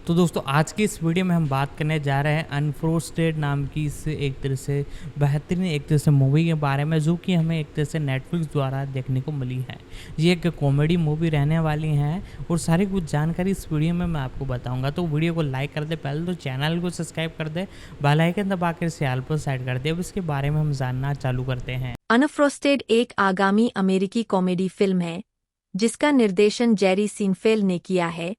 तो दोस्तों आज की इस वीडियो में हम बात करने जा रहे हैं अनफ्रोस्टेड नाम की इस एक तरह से बेहतरीन एक तरह से मूवी के बारे में, जो कि हमें एक तरह से नेटफ्लिक्स द्वारा देखने को मिली है। ये एक कॉमेडी मूवी रहने वाली है और सारी कुछ जानकारी इस वीडियो में मैं आपको बताऊंगा। तो वीडियो को लाइक कर दे, पहले तो चैनल को सब्सक्राइब कर दे, बेल आइकन दबाकर इसे ऑल पर सेट कर दे। अब इसके बारे में हम जानना चालू करते हैं। अनफ्रोस्टेड एक आगामी अमेरिकी कॉमेडी फिल्म है जिसका निर्देशन जेरी सीनफेल्ड ने किया है।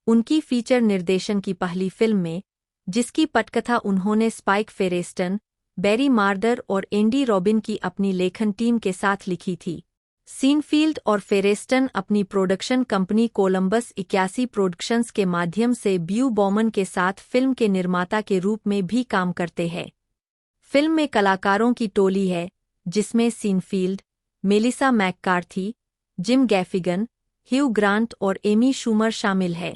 उनकी फीचर निर्देशन की पहली फिल्म में, जिसकी पटकथा उन्होंने स्पाइक फेरेस्टन, बैरी मार्डर और एंडी रॉबिन की अपनी लेखन टीम के साथ लिखी थी। सीनफील्ड और फेरेस्टन अपनी प्रोडक्शन कंपनी कोलंबस 81 प्रोडक्शंस के माध्यम से ब्यू बॉमन के साथ फिल्म के निर्माता के रूप में भी काम करते हैं। फिल्म में कलाकारों की टोली है जिसमें Seinfeld, Melissa McCarthy, Jim Gaffigan, Hugh Grant और एमी शूमर शामिल है।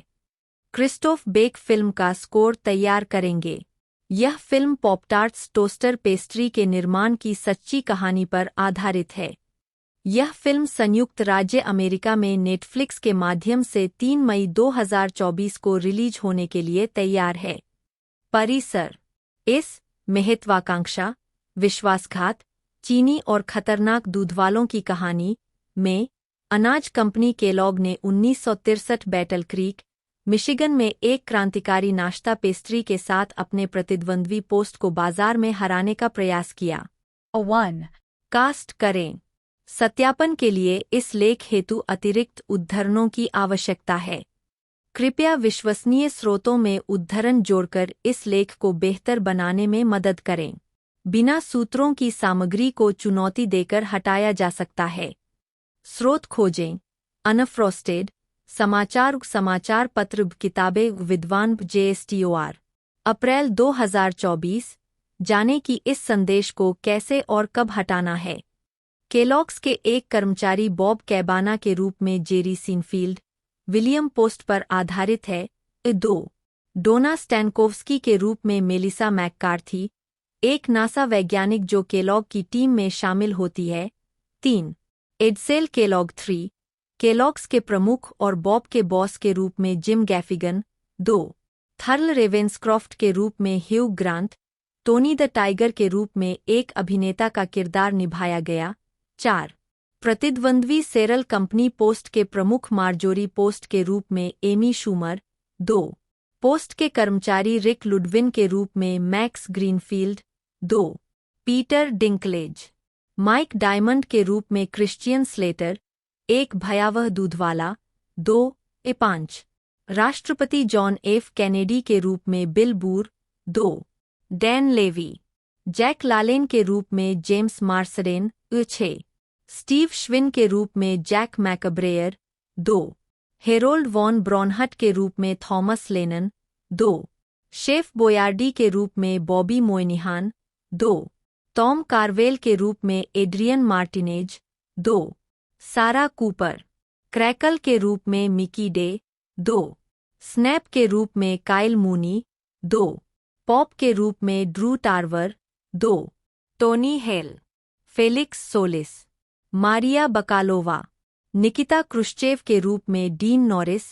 क्रिस्टोफ बेक फिल्म का स्कोर तैयार करेंगे। यह फिल्म पॉपटार्ट्स टोस्टर पेस्ट्री के निर्माण की सच्ची कहानी पर आधारित है। यह फिल्म संयुक्त राज्य अमेरिका में नेटफ्लिक्स के माध्यम से 3 मई 2024 को रिलीज होने के लिए तैयार है। परिसर: इस महत्वाकांक्षा, विश्वासघात, चीनी और खतरनाक दूधवालों की कहानी में अनाज कंपनी केलॉग ने 1963 बैटल क्रीक, मिशिगन में एक क्रांतिकारी नाश्ता पेस्ट्री के साथ अपने प्रतिद्वंद्वी पोस्ट को बाजार में हराने का प्रयास किया। 1 कास्ट करें। सत्यापन के लिए इस लेख हेतु अतिरिक्त उद्धरणों की आवश्यकता है। कृपया विश्वसनीय स्रोतों में उद्धरण जोड़कर इस लेख को बेहतर बनाने में मदद करें। बिना सूत्रों की सामग्री को चुनौती देकर हटाया जा सकता है। स्रोत खोजें: अनफ्रोस्टेड, समाचार पत्र, किताबें, विद्वान, JSTOR। अप्रैल 2024। जाने कि इस संदेश को कैसे और कब हटाना है। केलॉग्स के एक कर्मचारी बॉब कैबाना के रूप में जेरी सीनफील्ड, विलियम पोस्ट पर आधारित है। 2 डोना स्टैनकोव्स्की के रूप में मेलिसा मैककार्थी, एक नासा वैज्ञानिक जो केलॉग की टीम में शामिल होती है। 3 एडसेल केलॉग 3, केलॉग्स के प्रमुख और बॉब के बॉस के रूप में जिम गैफिगन। 2 थर्ल रेवेंसक्रॉफ्ट के रूप में ह्यू ग्रांट, टोनी द टाइगर के रूप में एक अभिनेता का किरदार निभाया गया। 4 प्रतिद्वंद्वी सेरल कंपनी पोस्ट के प्रमुख मार्जोरी पोस्ट के रूप में एमी शूमर। 2 पोस्ट के कर्मचारी रिक लुडविन के रूप में Max Greenfield. 2 Peter Dinklage, Mike Diamond के रूप में क्रिश्चियन स्लेटर, एक भयावह दूधवाला। 5 राष्ट्रपति जॉन एफ कैनेडी के रूप में बिल बूर। 2 डैन लेवी, जैक लालेन के रूप में जेम्स मार्सडेन। 6 स्टीव श्विन के रूप में जैक मैकब्रेयर। 2 हेरोल्ड वॉन ब्रॉनहट के रूप में थॉमस लेनन। 2 शेफ बोयार्डी के रूप में बॉबी मोयनिहान। 2 टॉम कार्वेल के रूप में एड्रियन मार्टिनेज। 2 सारा कूपर, क्रैकल के रूप में मिकी डे। 2 स्नैप के रूप में काइल मूनी। 2 पॉप के रूप में Drew Tarver. 2 Tony Hale, Felix Solis, Maria Bakalova, Nikita Khrushchev के रूप में डीन नॉरिस।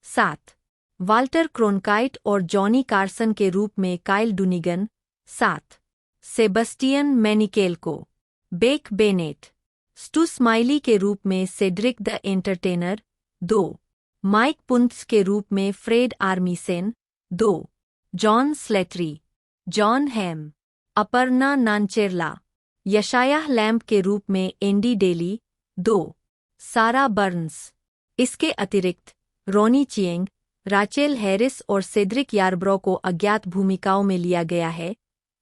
7 वाल्टर क्रोनकाइट और जॉनी कार्सन के रूप में Kyle Dunnigan. 7 Sebastian Maniscalco, Beck Bennett, Stu Smiley के रूप में Cedric the Entertainer. 2 Mike Puntz के रूप में Fred Armisen. 2 John Slattery, Jon Hamm, Aparna Nancherla, यशायाह लैम्प के रूप में एंडी डेली। 2 सारा बर्न्स। इसके अतिरिक्त रोनी चिएंग, राचेल हैरिस और सेड्रिक यारब्रो को अज्ञात भूमिकाओं में लिया गया है,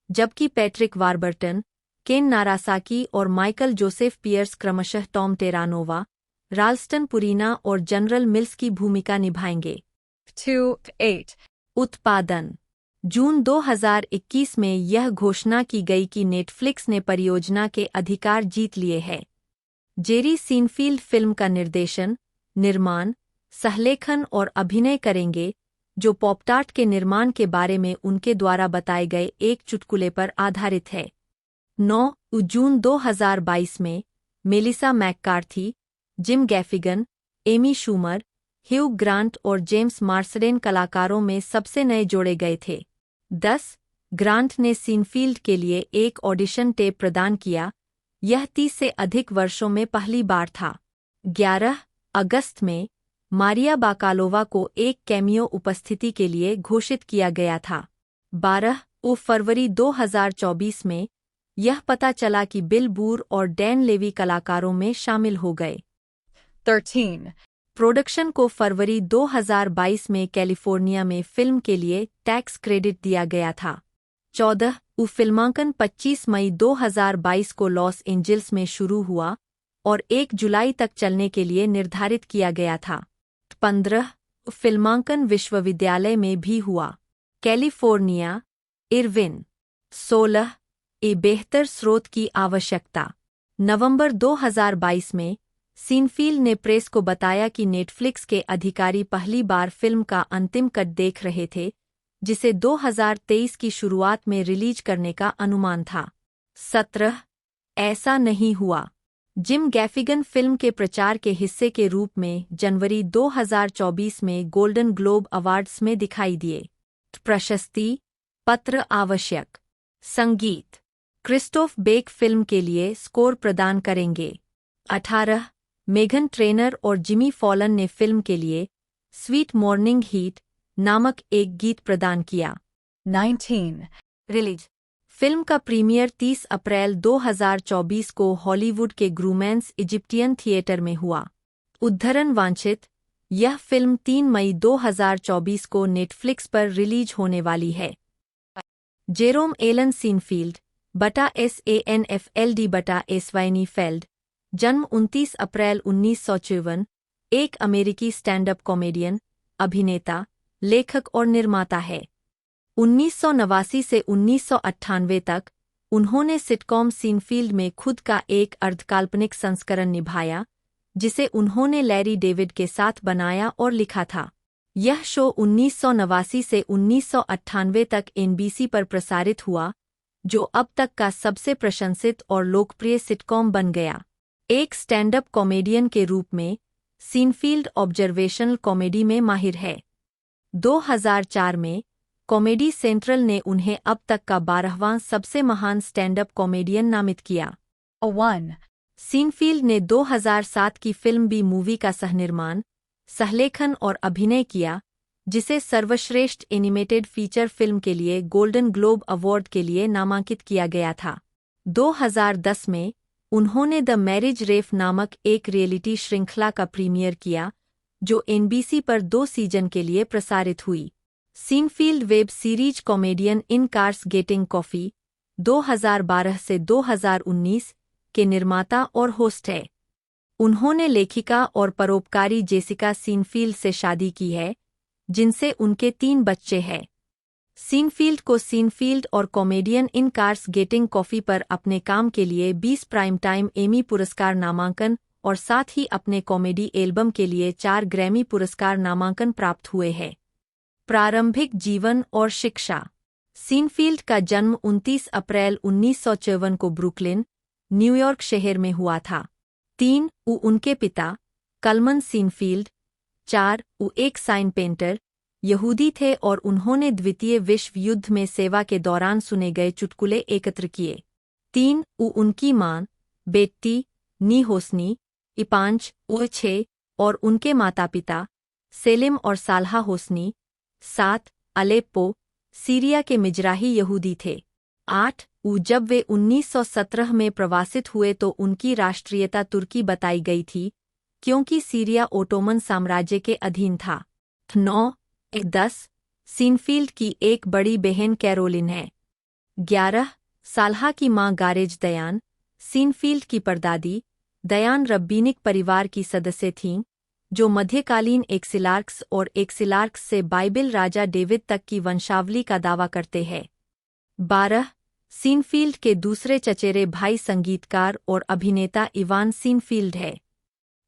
जबकि पैट्रिक वारबर्टन, केन नारासाकी और माइकल जोसेफ पियर्स क्रमशः टॉम टेरानोवा, राल्स्टन पुरीना और जनरल मिल्स की भूमिका निभाएंगे। 8 उत्पादन: जून 2021 में यह घोषणा की गई कि नेटफ्लिक्स ने परियोजना के अधिकार जीत लिए हैं। जेरी सीनफील्ड फिल्म का निर्देशन, निर्माण, सहलेखन और अभिनय करेंगे, जो पॉपटार्ट के निर्माण के बारे में उनके द्वारा बताए गए एक चुटकुले पर आधारित है। 9 जून 2022 में Melissa McCarthy, Jim Gaffigan, Amy Schumer, Hugh Grant और जेम्स मार्सडेन कलाकारों में सबसे नए जोड़े गए थे। 10. ग्रांट ने सीनफील्ड के लिए एक ऑडिशन टेप प्रदान किया। यह 30 से अधिक वर्षों में पहली बार था। 11. अगस्त में मारिया बाकालोवा को एक कैमियो उपस्थिति के लिए घोषित किया गया था। 12. फरवरी 2024 में यह पता चला कि बिल बूर और डैन लेवी कलाकारों में शामिल हो गए। 13. प्रोडक्शन को फरवरी 2022 में कैलिफोर्निया में फिल्म के लिए टैक्स क्रेडिट दिया गया था। 14. फिल्मांकन 25 मई 2022 को लॉस एंजिल्स में शुरू हुआ और 1 जुलाई तक चलने के लिए निर्धारित किया गया था। 15. फिल्मांकन विश्वविद्यालय में भी हुआ, कैलिफोर्निया, इरविन। 16. बेहतर स्रोत की आवश्यकता। नवंबर 2022 में सीनफील्ड ने प्रेस को बताया कि नेटफ्लिक्स के अधिकारी पहली बार फिल्म का अंतिम कट देख रहे थे, जिसे 2023 की शुरुआत में रिलीज करने का अनुमान था। 17. ऐसा नहीं हुआ। जिम गैफिगन फिल्म के प्रचार के हिस्से के रूप में जनवरी 2024 में गोल्डन ग्लोब अवार्ड्स में दिखाई दिए। प्रशस्ति पत्र आवश्यक। संगीत क्रिस्टोफ बेक फिल्म के लिए स्कोर प्रदान करेंगे। 18. मेघन ट्रेनर और जिमी फॉलन ने फिल्म के लिए स्वीट मॉर्निंग हीट नामक एक गीत प्रदान किया। 19. रिलीज फिल्म का प्रीमियर 30 अप्रैल 2024 को हॉलीवुड के ग्रूमेंस इजिप्टियन थिएटर में हुआ। उद्धरण वांछित यह फिल्म 3 मई 2024 को नेटफ्लिक्स पर रिलीज होने वाली है। जेरोम एलन सीनफील्ड बटा SANFLD बटा स्वाइनीफेल्ड, जन्म 29 अप्रैल 1954, एक अमेरिकी स्टैंड अप कॉमेडियन, अभिनेता, लेखक और निर्माता है। 1989 से 1998 तक उन्होंने सिटकॉम सीनफील्ड में खुद का एक अर्धकाल्पनिक संस्करण निभाया, जिसे उन्होंने लैरी डेविड के साथ बनाया और लिखा था। यह शो 1989 से 1998 तक NBC पर प्रसारित हुआ, जो अब तक का सबसे प्रशंसित और लोकप्रिय सिटकॉम बन गया। एक स्टैंड अप कॉमेडियन के रूप में सीनफील्ड ऑब्जर्वेशनल कॉमेडी में माहिर है। 2004 में कॉमेडी सेंट्रल ने उन्हें अब तक का 12वां सबसे महान स्टैंड अप कॉमेडियन नामित किया। 1. सीनफील्ड ने 2007 की फिल्म बी मूवी का सहनिर्माण, सहलेखन और अभिनय किया, जिसे सर्वश्रेष्ठ एनिमेटेड फीचर फिल्म के लिए गोल्डन ग्लोब अवार्ड के लिए नामांकित किया गया था। 2010 में उन्होंने द मैरिज रेफ नामक एक रियलिटी श्रृंखला का प्रीमियर किया, जो NBC पर 2 सीजन के लिए प्रसारित हुई। सीनफील्ड वेब सीरीज कॉमेडियन इन कार्स गेटिंग कॉफी 2012 से 2019 के निर्माता और होस्ट है। उन्होंने लेखिका और परोपकारी जेसिका सीनफील्ड से शादी की है, जिनसे उनके 3 बच्चे हैं। सीनफील्ड को सीनफील्ड और कॉमेडियन इन कार्स गेटिंग कॉफी पर अपने काम के लिए 20 प्राइम टाइम एमी पुरस्कार नामांकन और साथ ही अपने कॉमेडी एल्बम के लिए 4 ग्रैमी पुरस्कार नामांकन प्राप्त हुए हैं। प्रारंभिक जीवन और शिक्षा। सीनफील्ड का जन्म 29 अप्रैल 1954 को ब्रुकलिन, न्यूयॉर्क शहर में हुआ था। 3. उनके पिता कलमन सीनफील्ड, 4. एक साइन पेंटर, यहूदी थे और उन्होंने द्वितीय विश्व युद्ध में सेवा के दौरान सुने गए चुटकुले एकत्र किए। 3. उनकी मां बेट्टी नी होसनी, इपांच 6 और उनके माता-पिता सेलिम और साल्हा होसनी, 7. अलेप्पो, सीरिया के मिजराही यहूदी थे। 8. जब वे 1917 में प्रवासित हुए तो उनकी राष्ट्रीयता तुर्की बताई गई थी, क्योंकि सीरिया ओटोमन साम्राज्य के अधीन था। 9. 10. सीनफील्ड की एक बड़ी बहन कैरोलिन है। 11. साल्हा की मां गारेज दयान, सीनफील्ड की परदादी, दयान रब्बीनिक परिवार की सदस्य थीं, जो मध्यकालीन एक्सिलार्क्स और एक्सिलार्क्स से बाइबिल राजा डेविड तक की वंशावली का दावा करते हैं। 12. सीनफील्ड के दूसरे चचेरे भाई संगीतकार और अभिनेता इवान सीनफील्ड है।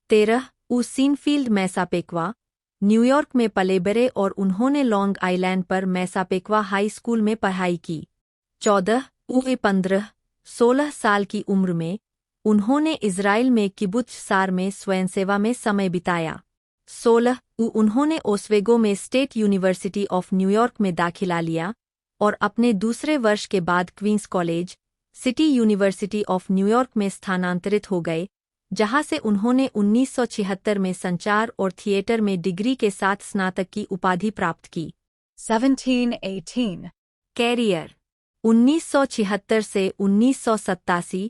13. सीनफील्ड मैसापेक्वा, न्यूयॉर्क में पले बड़े और उन्होंने लॉन्ग आइलैंड पर मैसापेक्वा हाई स्कूल में पढ़ाई की। 14. 15-16 साल की उम्र में उन्होंने इज़राइल में किबुत्ज सार में स्वयंसेवा में समय बिताया। 16 उन्होंने ओस्वेगो में स्टेट यूनिवर्सिटी ऑफ न्यूयॉर्क में दाखिला लिया और अपने दूसरे वर्ष के बाद Queens College, City University of New York में स्थानांतरित हो गए, जहां से उन्होंने 1976 में संचार और थिएटर में डिग्री के साथ स्नातक की उपाधि प्राप्त की। 17-18. कैरियर 1976 से 1987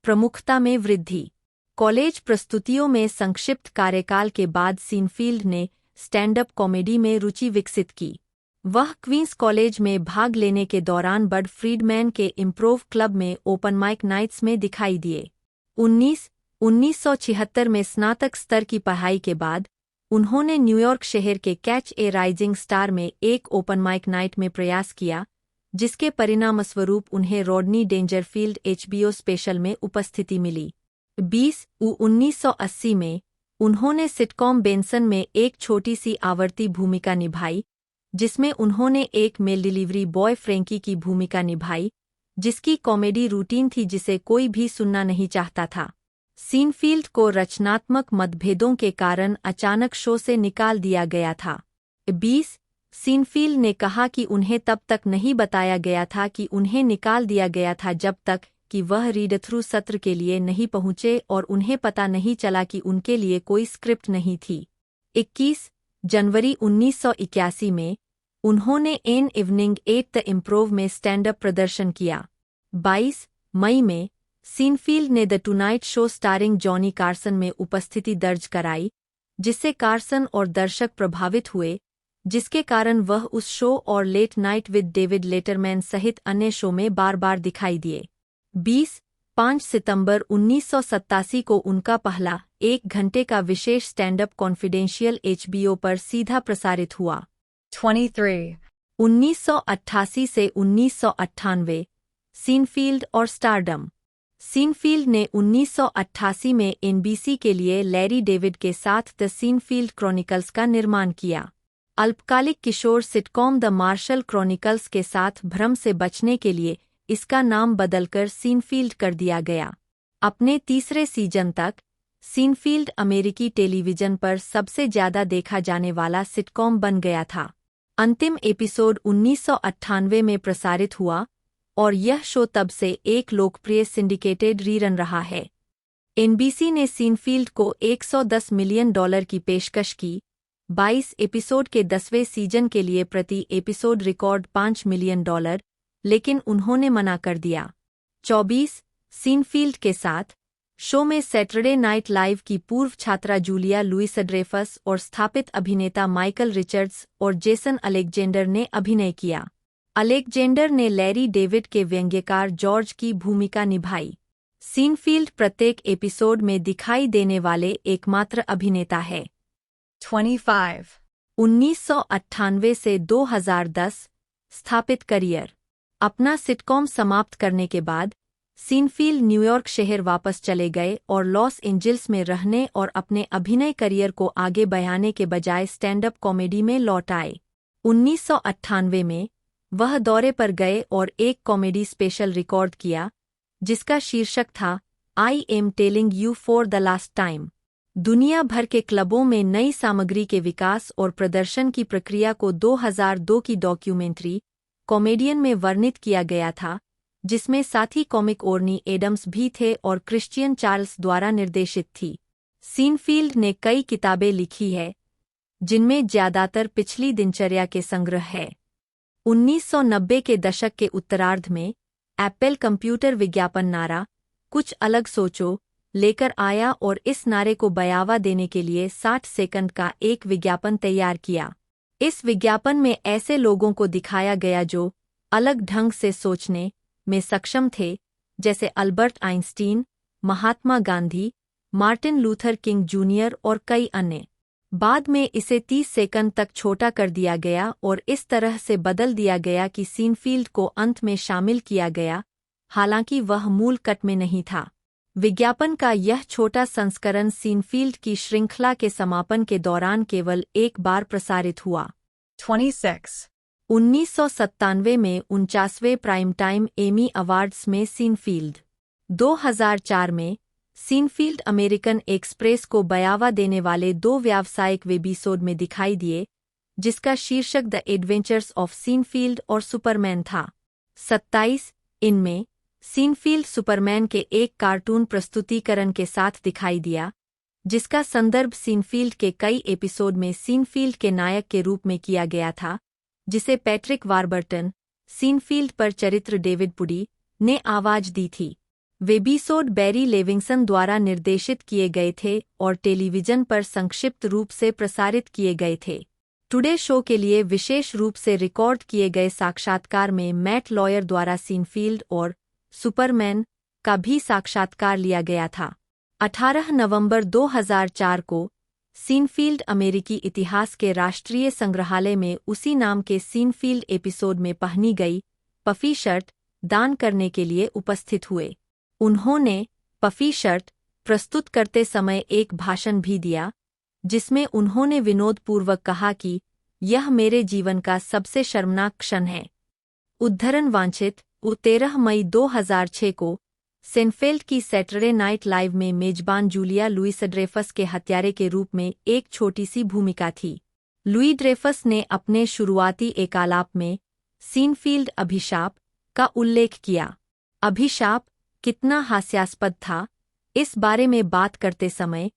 प्रमुखता में वृद्धि। कॉलेज प्रस्तुतियों में संक्षिप्त कार्यकाल के बाद सीनफील्ड ने स्टैंड अप कॉमेडी में रुचि विकसित की। वह क्वींस कॉलेज में भाग लेने के दौरान बड फ्रीडमैन के इम्प्रोव क्लब में ओपन माइक नाइट्स में दिखाई दिए। 1976 में स्नातक स्तर की पढ़ाई के बाद उन्होंने न्यूयॉर्क शहर के कैच ए राइजिंग स्टार में एक ओपन माइक नाइट में प्रयास किया, जिसके परिणामस्वरूप उन्हें रॉडनी डेंजरफील्ड HBO स्पेशल में उपस्थिति मिली। 1980 में उन्होंने सिटकॉम बेंसन में एक छोटी सी आवर्ती भूमिका निभाई, जिसमें उन्होंने एक मेल डिलीवरी बॉय फ्रैंकी की भूमिका निभाई, जिसकी कॉमेडी रूटीन थी जिसे कोई भी सुनना नहीं चाहता था। सीनफील्ड को रचनात्मक मतभेदों के कारण अचानक शो से निकाल दिया गया था। 20 सीनफील्ड ने कहा कि उन्हें तब तक नहीं बताया गया था कि उन्हें निकाल दिया गया था जब तक कि वह रीड थ्रू सत्र के लिए नहीं पहुंचे और उन्हें पता नहीं चला कि उनके लिए कोई स्क्रिप्ट नहीं थी। 21 जनवरी 1981 में उन्होंने an evening at the improv में स्टैंड अप प्रदर्शन किया। 22 मई में सीनफील्ड ने the tonight show starring Johnny Carson में उपस्थिति दर्ज कराई, जिससे कार्सन और दर्शक प्रभावित हुए, जिसके कारण वह उस शो और Late Night with David Letterman सहित अन्य शो में बार बार दिखाई दिए। 5 सितंबर 1987 को उनका पहला 1 घंटे का विशेष स्टैंड अप कॉन्फिडेंशियल HBO पर सीधा प्रसारित हुआ। 23. 1988 से 1998 सीनफील्ड और स्टारडम। सीनफील्ड ने 1988 में NBC के लिए लैरी डेविड के साथ द सीनफील्ड क्रॉनिकल्स का निर्माण किया। अल्पकालिक किशोर सिटकॉम द मार्शल क्रॉनिकल्स के साथ भ्रम से बचने के लिए इसका नाम बदलकर सीनफील्ड कर दिया गया। अपने तीसरे सीजन तक सीनफील्ड अमेरिकी टेलीविजन पर सबसे ज्यादा देखा जाने वाला सिटकॉम बन गया था। अंतिम एपिसोड 1998 में प्रसारित हुआ और यह शो तब से एक लोकप्रिय सिंडिकेटेड रीरन रहा है। NBC ने सीनफील्ड को $110 मिलियन की पेशकश की। 22 एपिसोड के 10वें सीजन के लिए प्रति एपिसोड रिकॉर्ड $5 मिलियन, लेकिन उन्होंने मना कर दिया। 24 सीनफील्ड के साथ शो में सैटरडे नाइट लाइव की पूर्व छात्रा जूलिया लुइस ड्रेफस और स्थापित अभिनेता माइकल रिचर्ड्स और जेसन अलेक्जेंडर ने अभिनय किया। अलेक्जेंडर ने लैरी डेविड के व्यंग्यकार जॉर्ज की भूमिका निभाई। सीनफील्ड प्रत्येक एपिसोड में दिखाई देने वाले एकमात्र अभिनेता है। 25. 1998 से 2010 स्थापित करियर। अपना सिटकॉम समाप्त करने के बाद सीनफील्ड न्यूयॉर्क शहर वापस चले गए और लॉस एंजिल्स में रहने और अपने अभिनय करियर को आगे बढ़ाने के बजाय स्टैंड अप कॉमेडी में लौट आए। 1998 में वह दौरे पर गए और एक कॉमेडी स्पेशल रिकॉर्ड किया, जिसका शीर्षक था I am telling you for the last time. दुनिया भर के क्लबों में नई सामग्री के विकास और प्रदर्शन की प्रक्रिया को 2002 की डॉक्यूमेंट्री कॉमेडियन में वर्णित किया गया था, जिसमें साथी कॉमिक ओर्नी एडम्स भी थे और क्रिश्चियन चार्ल्स द्वारा निर्देशित थी। सीनफील्ड ने कई किताबें लिखी है, जिनमें ज्यादातर पिछली दिनचर्या के संग्रह है। 1990 के दशक के उत्तरार्ध में एप्पल कंप्यूटर विज्ञापन नारा कुछ अलग सोचो लेकर आया और इस नारे को बयावा देने के लिए 60 सेकंड का एक विज्ञापन तैयार किया। इस विज्ञापन में ऐसे लोगों को दिखाया गया जो अलग ढंग से सोचने में सक्षम थे, जैसे Albert Einstein, Mahatma Gandhi, Martin Luther King Junior और कई अन्य। बाद में इसे 30 सेकंड तक छोटा कर दिया गया और इस तरह से बदल दिया गया कि सीनफील्ड को अंत में शामिल किया गया, हालांकि वह मूल कट में नहीं था। विज्ञापन का यह छोटा संस्करण सीनफील्ड की श्रृंखला के समापन के दौरान केवल एक बार प्रसारित हुआ। 26. 1997 में 49वें प्राइम टाइम एमी अवार्ड्स में सीनफील्ड। 2004 में सीनफील्ड अमेरिकन एक्सप्रेस को बयावा देने वाले 2 व्यावसायिक वेबिसोड में दिखाई दिए, जिसका शीर्षक द एडवेंचर्स ऑफ सीनफील्ड और सुपरमैन था। 27 इनमें सीनफील्ड सुपरमैन के एक कार्टून प्रस्तुतिकरण के साथ दिखाई दिया, जिसका संदर्भ सीनफील्ड के कई एपिसोड में सीनफील्ड के नायक के रूप में किया गया था, जिसे पैट्रिक वारबर्टन, सीनफील्ड पर चरित्र डेविड पुडी, ने आवाज दी थी। वेबिसोड बैरी लेविंगसन द्वारा निर्देशित किए गए थे और टेलीविजन पर संक्षिप्त रूप से प्रसारित किए गए थे। टुडे शो के लिए विशेष रूप से रिकॉर्ड किए गए साक्षात्कार में मैट लॉयर द्वारा सीनफील्ड और सुपरमैन का भी साक्षात्कार लिया गया था। 18 नवंबर 2004 को सीनफील्ड अमेरिकी इतिहास के राष्ट्रीय संग्रहालय में उसी नाम के सीनफील्ड एपिसोड में पहनी गई पफी शर्ट दान करने के लिए उपस्थित हुए। उन्होंने पफी शर्ट प्रस्तुत करते समय एक भाषण भी दिया, जिसमें उन्होंने विनोदपूर्वक कहा कि यह मेरे जीवन का सबसे शर्मनाक क्षण है। उद्धरण वांछित 13 मई 2006 को सेनफेल्ड की सैटरडे नाइट लाइव में मेजबान जूलिया लुइस ड्रेफस के हत्यारे के रूप में एक छोटी सी भूमिका थी। लुई ड्रेफस ने अपने शुरुआती एकालाप में सीनफील्ड अभिशाप का उल्लेख किया। अभिशाप कितना हास्यास्पद था, इस बारे में बात करते समय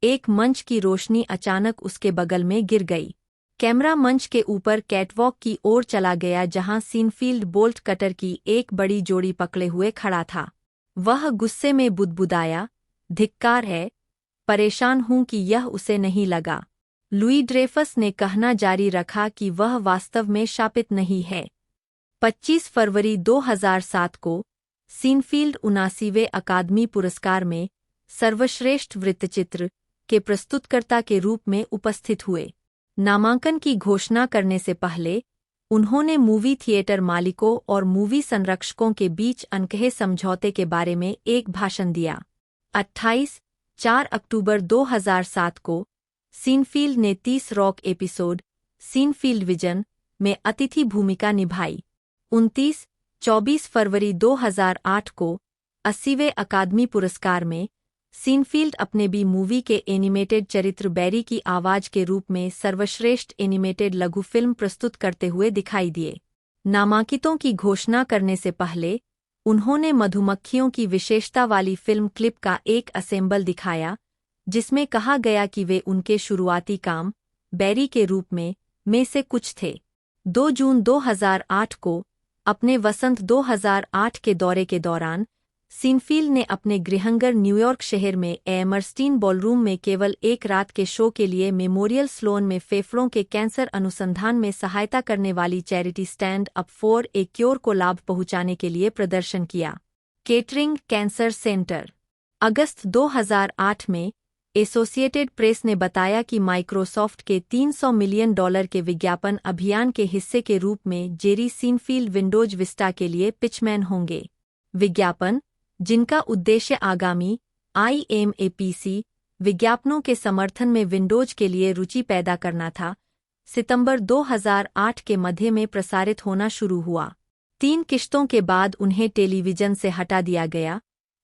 एक मंच की रोशनी अचानक उसके बगल में गिर गई। कैमरा मंच के ऊपर कैटवॉक की ओर चला गया, जहां सीनफील्ड बोल्ट कटर की एक बड़ी जोड़ी पकड़े हुए खड़ा था। वह गुस्से में बुदबुदाया, धिक्कार है, परेशान हूं कि यह उसे नहीं लगा। लुई ड्रेफस ने कहना जारी रखा कि वह वास्तव में शापित नहीं है। 25 फरवरी 2007 को सीनफील्ड 79वें अकादमी पुरस्कार में सर्वश्रेष्ठ वृत्तचित्र के प्रस्तुतकर्ता के रूप में उपस्थित हुए। नामांकन की घोषणा करने से पहले उन्होंने मूवी थिएटर मालिकों और मूवी संरक्षकों के बीच अनकहे समझौते के बारे में एक भाषण दिया। 4 अक्टूबर 2007 को सीनफील्ड ने 30 रॉक एपिसोड सीनफील्ड विजन में अतिथि भूमिका निभाई। 24 फरवरी 2008 को 80वें अकादमी पुरस्कार में सीनफील्ड अपने बी मूवी के एनिमेटेड चरित्र बैरी की आवाज के रूप में सर्वश्रेष्ठ एनिमेटेड लघु फिल्म प्रस्तुत करते हुए दिखाई दिए। नामांकितों की घोषणा करने से पहले उन्होंने मधुमक्खियों की विशेषता वाली फिल्म क्लिप का एक असेंबल दिखाया, जिसमें कहा गया कि वे उनके शुरुआती काम बैरी के रूप में से कुछ थे। 2 जून 2008 को अपने वसंत 2008 के दौरे के दौरान सीनफील्ड ने अपने गृहनगर न्यूयॉर्क शहर में एमर्स्टीन बॉलरूम में केवल एक रात के शो के लिए मेमोरियल स्लोन में फेफड़ों के कैंसर अनुसंधान में सहायता करने वाली charity stand up for a cure को लाभ पहुंचाने के लिए प्रदर्शन किया। Catering cancer centre. अगस्त 2008 में एसोसिएटेड प्रेस ने बताया कि माइक्रोसॉफ्ट के $300 मिलियन के विज्ञापन अभियान के हिस्से के रूप में जेरी सीनफील्ड विंडोज विस्टा के लिए पिचमैन होंगे। विज्ञापन, जिनका उद्देश्य आगामी IMAPC विज्ञापनों के समर्थन में विंडोज के लिए रुचि पैदा करना था, सितंबर 2008 के मध्य में प्रसारित होना शुरू हुआ। 3 किश्तों के बाद उन्हें टेलीविजन से हटा दिया गया।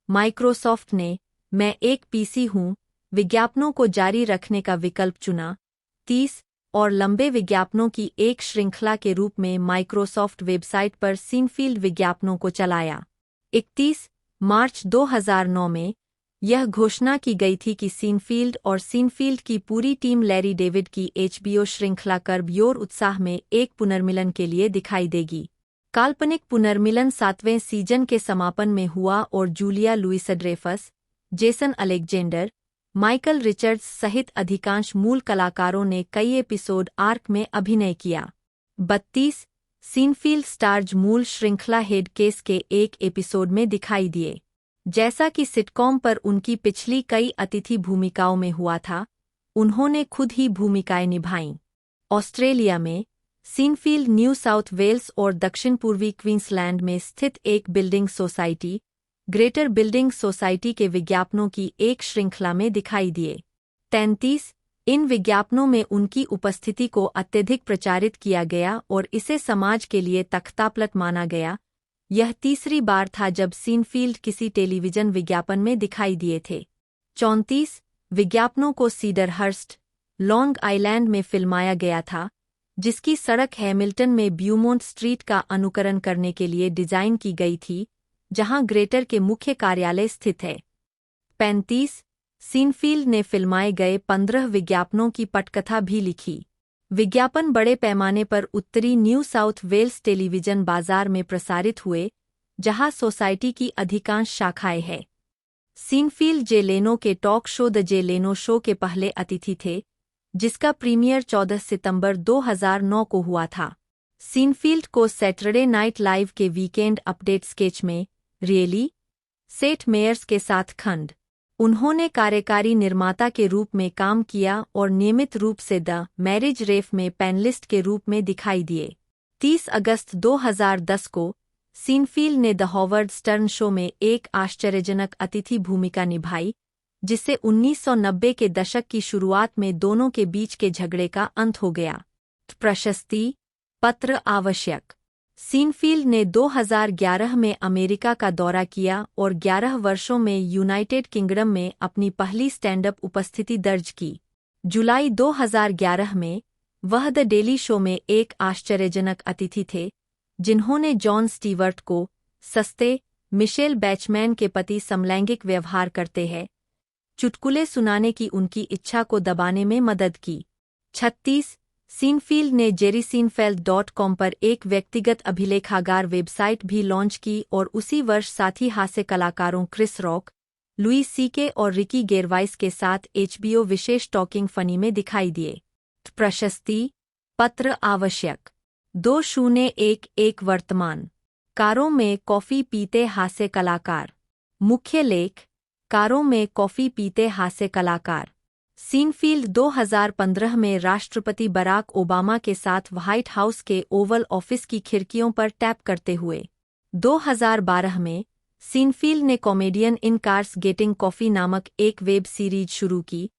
माइक्रोसॉफ्ट ने मैं एक PC हूं विज्ञापनों को जारी रखने का विकल्प चुना। 30 और लंबे विज्ञापनों की एक श्रृंखला के रूप में माइक्रोसॉफ्ट वेबसाइट पर सीनफील्ड विज्ञापनों को चलाया। 31 मार्च 2009 में यह घोषणा की गई थी कि सीनफील्ड और सीनफील्ड की पूरी टीम लैरी डेविड की HBO श्रृंखला कर्ब योर उत्साह में एक पुनर्मिलन के लिए दिखाई देगी। काल्पनिक पुनर्मिलन 7वें सीजन के समापन में हुआ और Julia Louis Dreyfus, Jason Alexander, Michael Richards सहित अधिकांश मूल कलाकारों ने कई एपिसोड आर्क में अभिनय किया। 32 सीनफील्ड स्टार्ज मूल श्रृंखला हेड केस के एक एपिसोड में दिखाई दिए। जैसा कि सिटकॉम पर उनकी पिछली कई अतिथि भूमिकाओं में हुआ था, उन्होंने खुद ही भूमिकाएं निभाईं। ऑस्ट्रेलिया में सीनफील्ड न्यू साउथ वेल्स और दक्षिण पूर्वी क्वींसलैंड में स्थित एक building society, greater building society के विज्ञापनों की एक श्रृंखला में दिखाई दिए। 33 इन विज्ञापनों में उनकी उपस्थिति को अत्यधिक प्रचारित किया गया और इसे समाज के लिए तख्तापलट माना गया, यह तीसरी बार था जब सीनफील्ड किसी टेलीविजन विज्ञापन में दिखाई दिए थे। 34 विज्ञापनों को सीडरहर्स्ट, लॉन्ग आइलैंड में फिल्माया गया था, जिसकी सड़क हैमिल्टन में ब्यूमोंट स्ट्रीट का अनुकरण करने के लिए डिजाइन की गई थी, जहां ग्रेटर के मुख्य कार्यालय स्थित है। 35 सीनफील्ड ने फिल्माए गए 15 विज्ञापनों की पटकथा भी लिखी। विज्ञापन बड़े पैमाने पर उत्तरी न्यू साउथ वेल्स टेलीविजन बाजार में प्रसारित हुए, जहां सोसाइटी की अधिकांश शाखाएं हैं। सीनफील्ड जे लेनो के टॉक शो द जे लेनो शो के पहले अतिथि थे, जिसका प्रीमियर 14 सितंबर 2009 को हुआ था। सीनफील्ड को सैटरडे नाइट लाइव के वीकेंड अपडेट स्केच में रियली सेट मेयर्स के साथ खंड उन्होंने कार्यकारी निर्माता के रूप में काम किया और नियमित रूप से द मैरिज रेफ में पैनलिस्ट के रूप में दिखाई दिए। 30 अगस्त 2010 को सीनफील्ड ने द हॉवर्ड स्टर्न शो में एक आश्चर्यजनक अतिथि भूमिका निभाई, जिससे 1990 के दशक की शुरुआत में दोनों के बीच के झगड़े का अंत हो गया। प्रशस्ति पत्र आवश्यक। सीनफील्ड ने 2011 में अमेरिका का दौरा किया और 11 वर्षों में यूनाइटेड किंगडम में अपनी पहली स्टैंड-अप उपस्थिति दर्ज की। जुलाई 2011 में वह द डेली शो में एक आश्चर्यजनक अतिथि थे, जिन्होंने जॉन स्टीवर्ट को सस्ते मिशेल बैचमैन के पति समलैंगिक व्यवहार करते हैं चुटकुले सुनाने की उनकी इच्छा को दबाने में मदद की। 36 सीनफील्ड ने jerrySeinfeld.com पर एक व्यक्तिगत अभिलेखागार वेबसाइट भी लॉन्च की और उसी वर्ष साथी हास्य कलाकारों क्रिस रॉक, लुई सीके और रिकी गेरवाइस के साथ HBO विशेष टॉकिंग फनी में दिखाई दिए। प्रशस्ति पत्र आवश्यक। 2011 वर्तमान कारों में कॉफी पीते हास्य कलाकार। मुख्य लेख कारों में कॉफी पीते हास्य कलाकार। सीनफील्ड 2015 में राष्ट्रपति बराक ओबामा के साथ व्हाइट हाउस के ओवल ऑफिस की खिड़कियों पर टैप करते हुए। 2012 में सीनफील्ड ने कॉमेडियन इन कार्स गेटिंग कॉफी नामक एक वेब सीरीज शुरू की,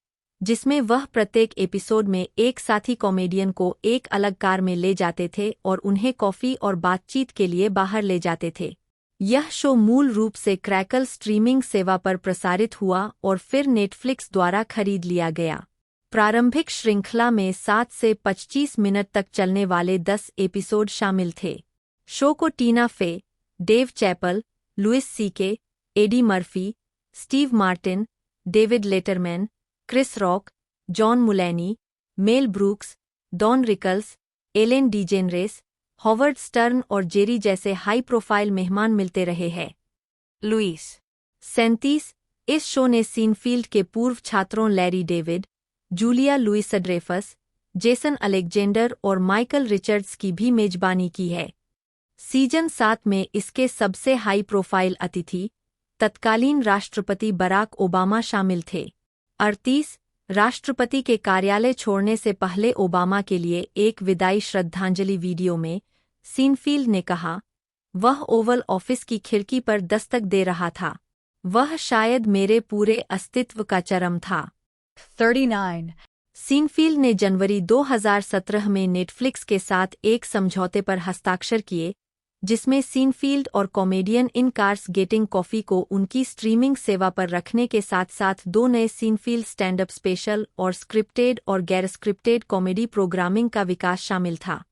जिसमें वह प्रत्येक एपिसोड में एक साथी कॉमेडियन को एक अलग कार में ले जाते थे और उन्हें कॉफी और बातचीत के लिए बाहर ले जाते थे। यह शो मूल रूप से क्रैकल स्ट्रीमिंग सेवा पर प्रसारित हुआ और फिर नेटफ्लिक्स द्वारा खरीद लिया गया। प्रारंभिक श्रृंखला में 7 से 25 मिनट तक चलने वाले 10 एपिसोड शामिल थे। शो को Tina Fey, Dave Chappelle, Louis CK, Eddie Murphy, Steve Martin, David Letterman, Chris Rock, John Mulaney, Mel Brooks, Don Rickles, Ellen DeGeneres, Howard Stern और जेरी जैसे हाई प्रोफाइल मेहमान मिलते रहे हैं। लुइस 37 इस शो ने सीनफील्ड के पूर्व छात्रों Larry David, Julia Louis Dreyfus, Jason Alexander और माइकल रिचर्ड्स की भी मेजबानी की है। सीजन 7 में इसके सबसे हाई प्रोफाइल अतिथि तत्कालीन राष्ट्रपति बराक ओबामा शामिल थे। 38 राष्ट्रपति के कार्यालय छोड़ने से पहले ओबामा के लिए एक विदाई श्रद्धांजलि वीडियो में सीनफील्ड ने कहा, वह ओवल ऑफिस की खिड़की पर दस्तक दे रहा था। वह शायद मेरे पूरे अस्तित्व का चरम था। 39. सीनफील्ड ने जनवरी 2017 में नेटफ्लिक्स के साथ एक समझौते पर हस्ताक्षर किए, जिसमें सीनफील्ड और कॉमेडियन इन कार्स गेटिंग कॉफी को उनकी स्ट्रीमिंग सेवा पर रखने के साथ साथ 2 नए सीनफील्ड स्टैंड-अप स्पेशल और स्क्रिप्टेड और गैर स्क्रिप्टेड कॉमेडी प्रोग्रामिंग का विकास शामिल था।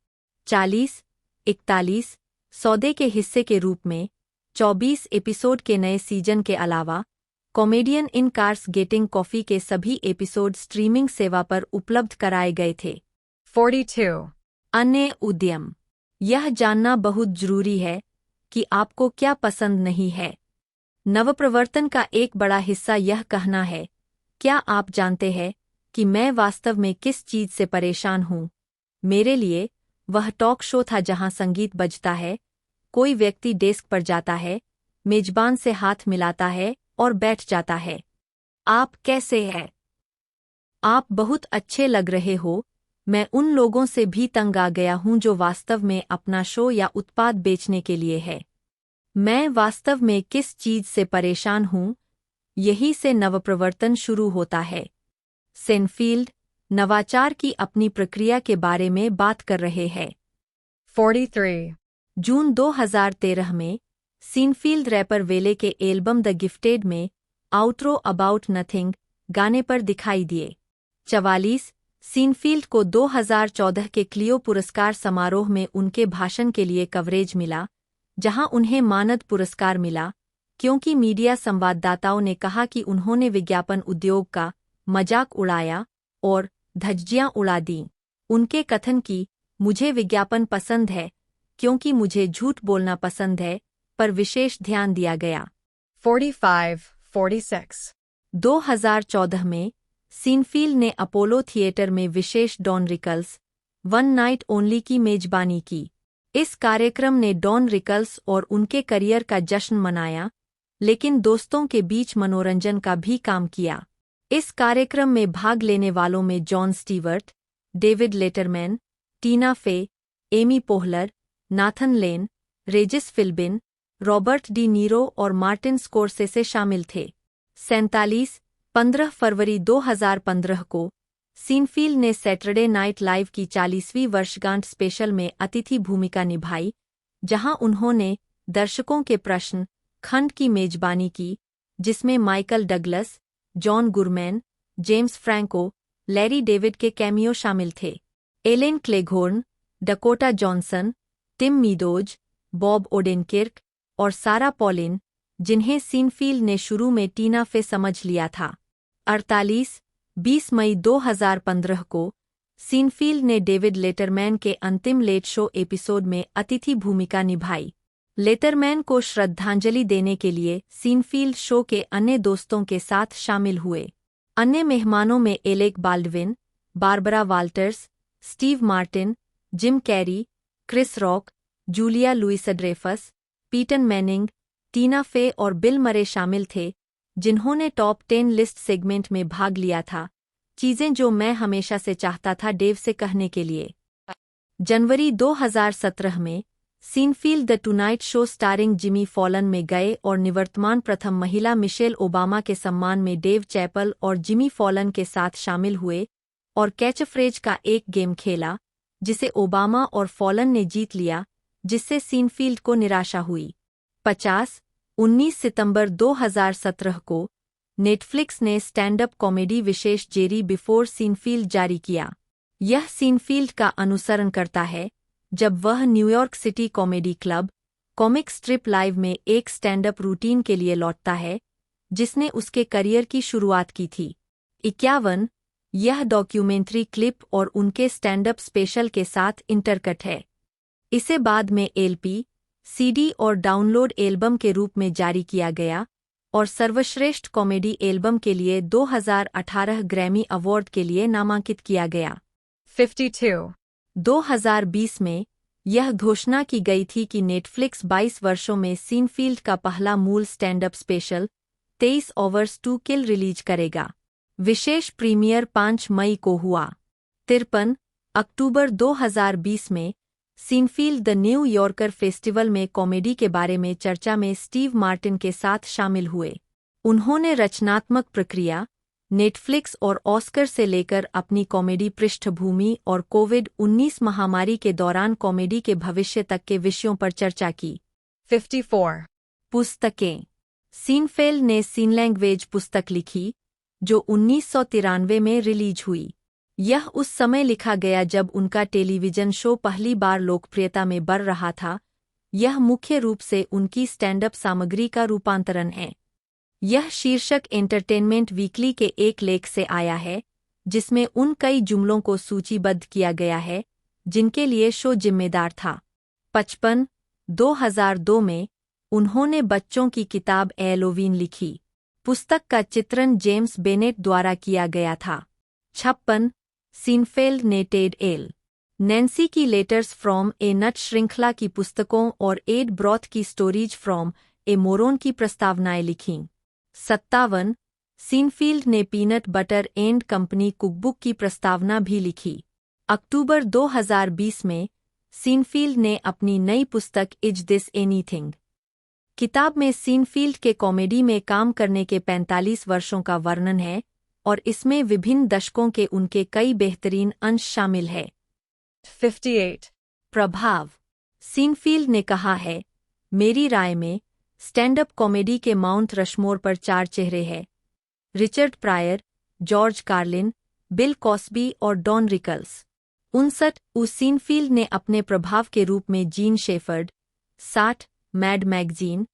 41 सौदे के हिस्से के रूप में 24 एपिसोड के नए सीजन के अलावा कॉमेडियन इन कार्स गेटिंग कॉफी के सभी एपिसोड स्ट्रीमिंग सेवा पर उपलब्ध कराए गए थे। 42. अन्य उद्यम। यह जानना बहुत जरूरी है कि आपको क्या पसंद नहीं है। नवप्रवर्तन का एक बड़ा हिस्सा यह कहना है, क्या आप जानते हैं कि मैं वास्तव में किस चीज से परेशान हूँ? मेरे लिए वह टॉक शो था जहां संगीत बजता है, कोई व्यक्ति डेस्क पर जाता है, मेजबान से हाथ मिलाता है और बैठ जाता है। आप कैसे हैं? आप बहुत अच्छे लग रहे हो। मैं उन लोगों से भी तंग आ गया हूं जो वास्तव में अपना शो या उत्पाद बेचने के लिए है। मैं वास्तव में किस चीज से परेशान हूं? यही से नवप्रवर्तन शुरू होता है। सीनफील्ड नवाचार की अपनी प्रक्रिया के बारे में बात कर रहे हैं। 43. जून 2013 में सीनफील्ड रैपर वेले के एल्बम द गिफ्टेड में आउट्रो अबाउट नथिंग गाने पर दिखाई दिए। 44 सीनफील्ड को 2014 के क्लियो पुरस्कार समारोह में उनके भाषण के लिए कवरेज मिला, जहां उन्हें मानद पुरस्कार मिला, क्योंकि मीडिया संवाददाताओं ने कहा कि उन्होंने विज्ञापन उद्योग का मजाक उड़ाया और धज्जियां उड़ा दीं। उनके कथन की, मुझे विज्ञापन पसंद है क्योंकि मुझे झूठ बोलना पसंद है, पर विशेष ध्यान दिया गया। 45-46 2014 में सीनफील्ड ने अपोलो थिएटर में विशेष डॉन रिकल्स वन नाइट ओनली की मेजबानी की। इस कार्यक्रम ने डॉन रिकल्स और उनके करियर का जश्न मनाया, लेकिन दोस्तों के बीच मनोरंजन का भी काम किया। इस कार्यक्रम में भाग लेने वालों में जॉन स्टीवर्ट, डेविड लेटरमैन, टीना फे, एमी पोहलर, नाथन लेन, रेजिस फिल्बिन, रॉबर्ट डी नीरो और मार्टिन स्कोर्सेसे शामिल थे। 15 फरवरी 2015 को सीनफील्ड ने सैटरडे नाइट लाइव की 40वीं वर्षगांठ स्पेशल में अतिथि भूमिका निभाई, जहां उन्होंने दर्शकों के प्रश्न खंड की मेजबानी की, जिसमें Michael Douglas, John Goodman, James Franco, Larry David के कैमियो शामिल थे। Ellen Cleghorne, Dakota Johnson, Tim Meadows, Bob Odenkirk और सारा पॉलिन, जिन्हें सीनफील्ड ने शुरू में टीना फे समझ लिया था। 20 मई 2015 को सीनफील्ड ने डेविड लेटरमैन के अंतिम लेट शो एपिसोड में अतिथि भूमिका निभाई। लेटरमैन को श्रद्धांजलि देने के लिए सीनफील्ड शो के अन्य दोस्तों के साथ शामिल हुए। अन्य मेहमानों में Alec Baldwin, Barbara Walters, Steve Martin, Jim Carrey, Chris Rock, Julia Louis Dreyfus, Peyton Manning, Tina Fey और बिल मरे शामिल थे, जिन्होंने टॉप 10 लिस्ट सेगमेंट में भाग लिया था, चीजें जो मैं हमेशा से चाहता था डेव से कहने के लिए। जनवरी 2017 में Seinfeld the tonight show starring Jimmy Fallon में गए और निवर्तमान प्रथम महिला मिशेल ओबामा के सम्मान में डेव चैपल और जिमी फॉलन के साथ शामिल हुए और कैचफ्रेज का एक गेम खेला, जिसे ओबामा और फॉलन ने जीत लिया, जिससे सीनफील्ड को निराशा हुई। 19 सितंबर 2017 को नेटफ्लिक्स ने स्टैंड अप कॉमेडी विशेष जेरी बिफोर सीनफील्ड जारी किया। यह सीनफील्ड का अनुसरण करता है जब वह New York city comedy club, comic strip live में एक स्टैंड अप रूटीन के लिए लौटता है, जिसने उसके करियर की शुरुआत की थी। 51 यह डॉक्यूमेंट्री क्लिप और उनके स्टैंड अप स्पेशल के साथ इंटरकट है। इसे बाद में एलपी, सीडी और डाउनलोड एल्बम के रूप में जारी किया गया और सर्वश्रेष्ठ कॉमेडी एल्बम के लिए 2018 ग्रैमी अवार्ड के लिए नामांकित किया गया। 52 2020 में यह घोषणा की गई थी कि नेटफ्लिक्स 22 वर्षों में सीनफील्ड का पहला मूल stand up special 23 hours to kill release करेगा। विशेष प्रीमियर 5 मई को हुआ। 53 अक्टूबर 2020 में Seinfeld the new yorker festival में कॉमेडी के बारे में चर्चा में स्टीव मार्टिन के साथ शामिल हुए। उन्होंने रचनात्मक प्रक्रिया, नेटफ्लिक्स और ऑस्कर से लेकर अपनी कॉमेडी पृष्ठभूमि और कोविड-19 महामारी के दौरान कॉमेडी के भविष्य तक के विषयों पर चर्चा की। 54 पुस्तकें। सीनफील्ड ने सीनलैंग्वेज पुस्तक लिखी, जो 1993 में रिलीज हुई। यह उस समय लिखा गया जब उनका टेलीविजन शो पहली बार लोकप्रियता में बढ़ रहा था। यह मुख्य रूप से उनकी स्टैंड अप सामग्री का रूपांतरण है। यह शीर्षक एंटरटेनमेंट वीकली के एक लेख से आया है, जिसमें उन कई जुमलों को सूचीबद्ध किया गया है जिनके लिए शो जिम्मेदार था। 55 2002 में उन्होंने बच्चों की किताब एलोवीन लिखी। पुस्तक का चित्रण जेम्स बेनेट द्वारा किया गया था। 56 सीनफील्ड ने टेड एल नैन्सी की लेटर्स फ्रॉम ए नट श्रृंखला की पुस्तकों और एड ब्रॉथ की स्टोरीज फ्रॉम ए मोरोन की प्रस्तावनाएं लिखीं। 57 सीनफील्ड ने peanut butter and company cookbook की प्रस्तावना भी लिखी। अक्टूबर 2020 में सीनफील्ड ने अपनी नई पुस्तक इज दिस एनीथिंग किताब में सीनफील्ड के कॉमेडी में काम करने के 45 वर्षों का वर्णन है और इसमें विभिन्न दशकों के उनके कई बेहतरीन अंश शामिल है। 58 प्रभाव। सीनफील्ड ने कहा है, मेरी राय में स्टैंड अप कॉमेडी के माउंट रशमोर पर 4 चेहरे हैं: Richard Pryor, George Carlin, Bill Cosby और डॉन रिकल्स। 59 सीनफील्ड ने अपने प्रभाव के रूप में Jean Shepherd, 60 Mad Magazine,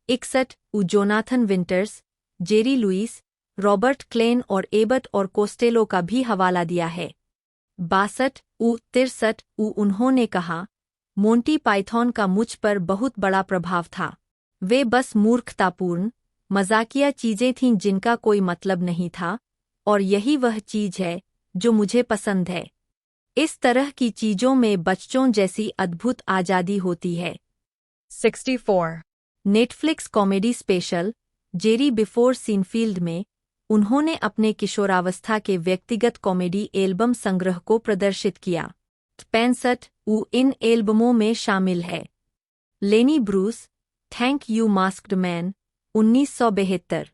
61 Jonathan Winters, Jerry Lewis, Robert Klein और एबट और कोस्टेलो का भी हवाला दिया है। 62 उन्होंने कहा, मोंटी पाइथन का मुझ पर बहुत बड़ा प्रभाव था। वे बस मूर्खतापूर्ण, मजाकिया चीजें थीं जिनका कोई मतलब नहीं था, और यही वह चीज है जो मुझे पसंद है। इस तरह की चीजों में बच्चों जैसी अद्भुत आजादी होती है। 64. Netflix comedy special Jerry before Seinfeld में उन्होंने अपने किशोरावस्था के व्यक्तिगत कॉमेडी एल्बम संग्रह को प्रदर्शित किया। 65 इन एल्बमों में शामिल है: Lenny Bruce, thank you masked man 1972,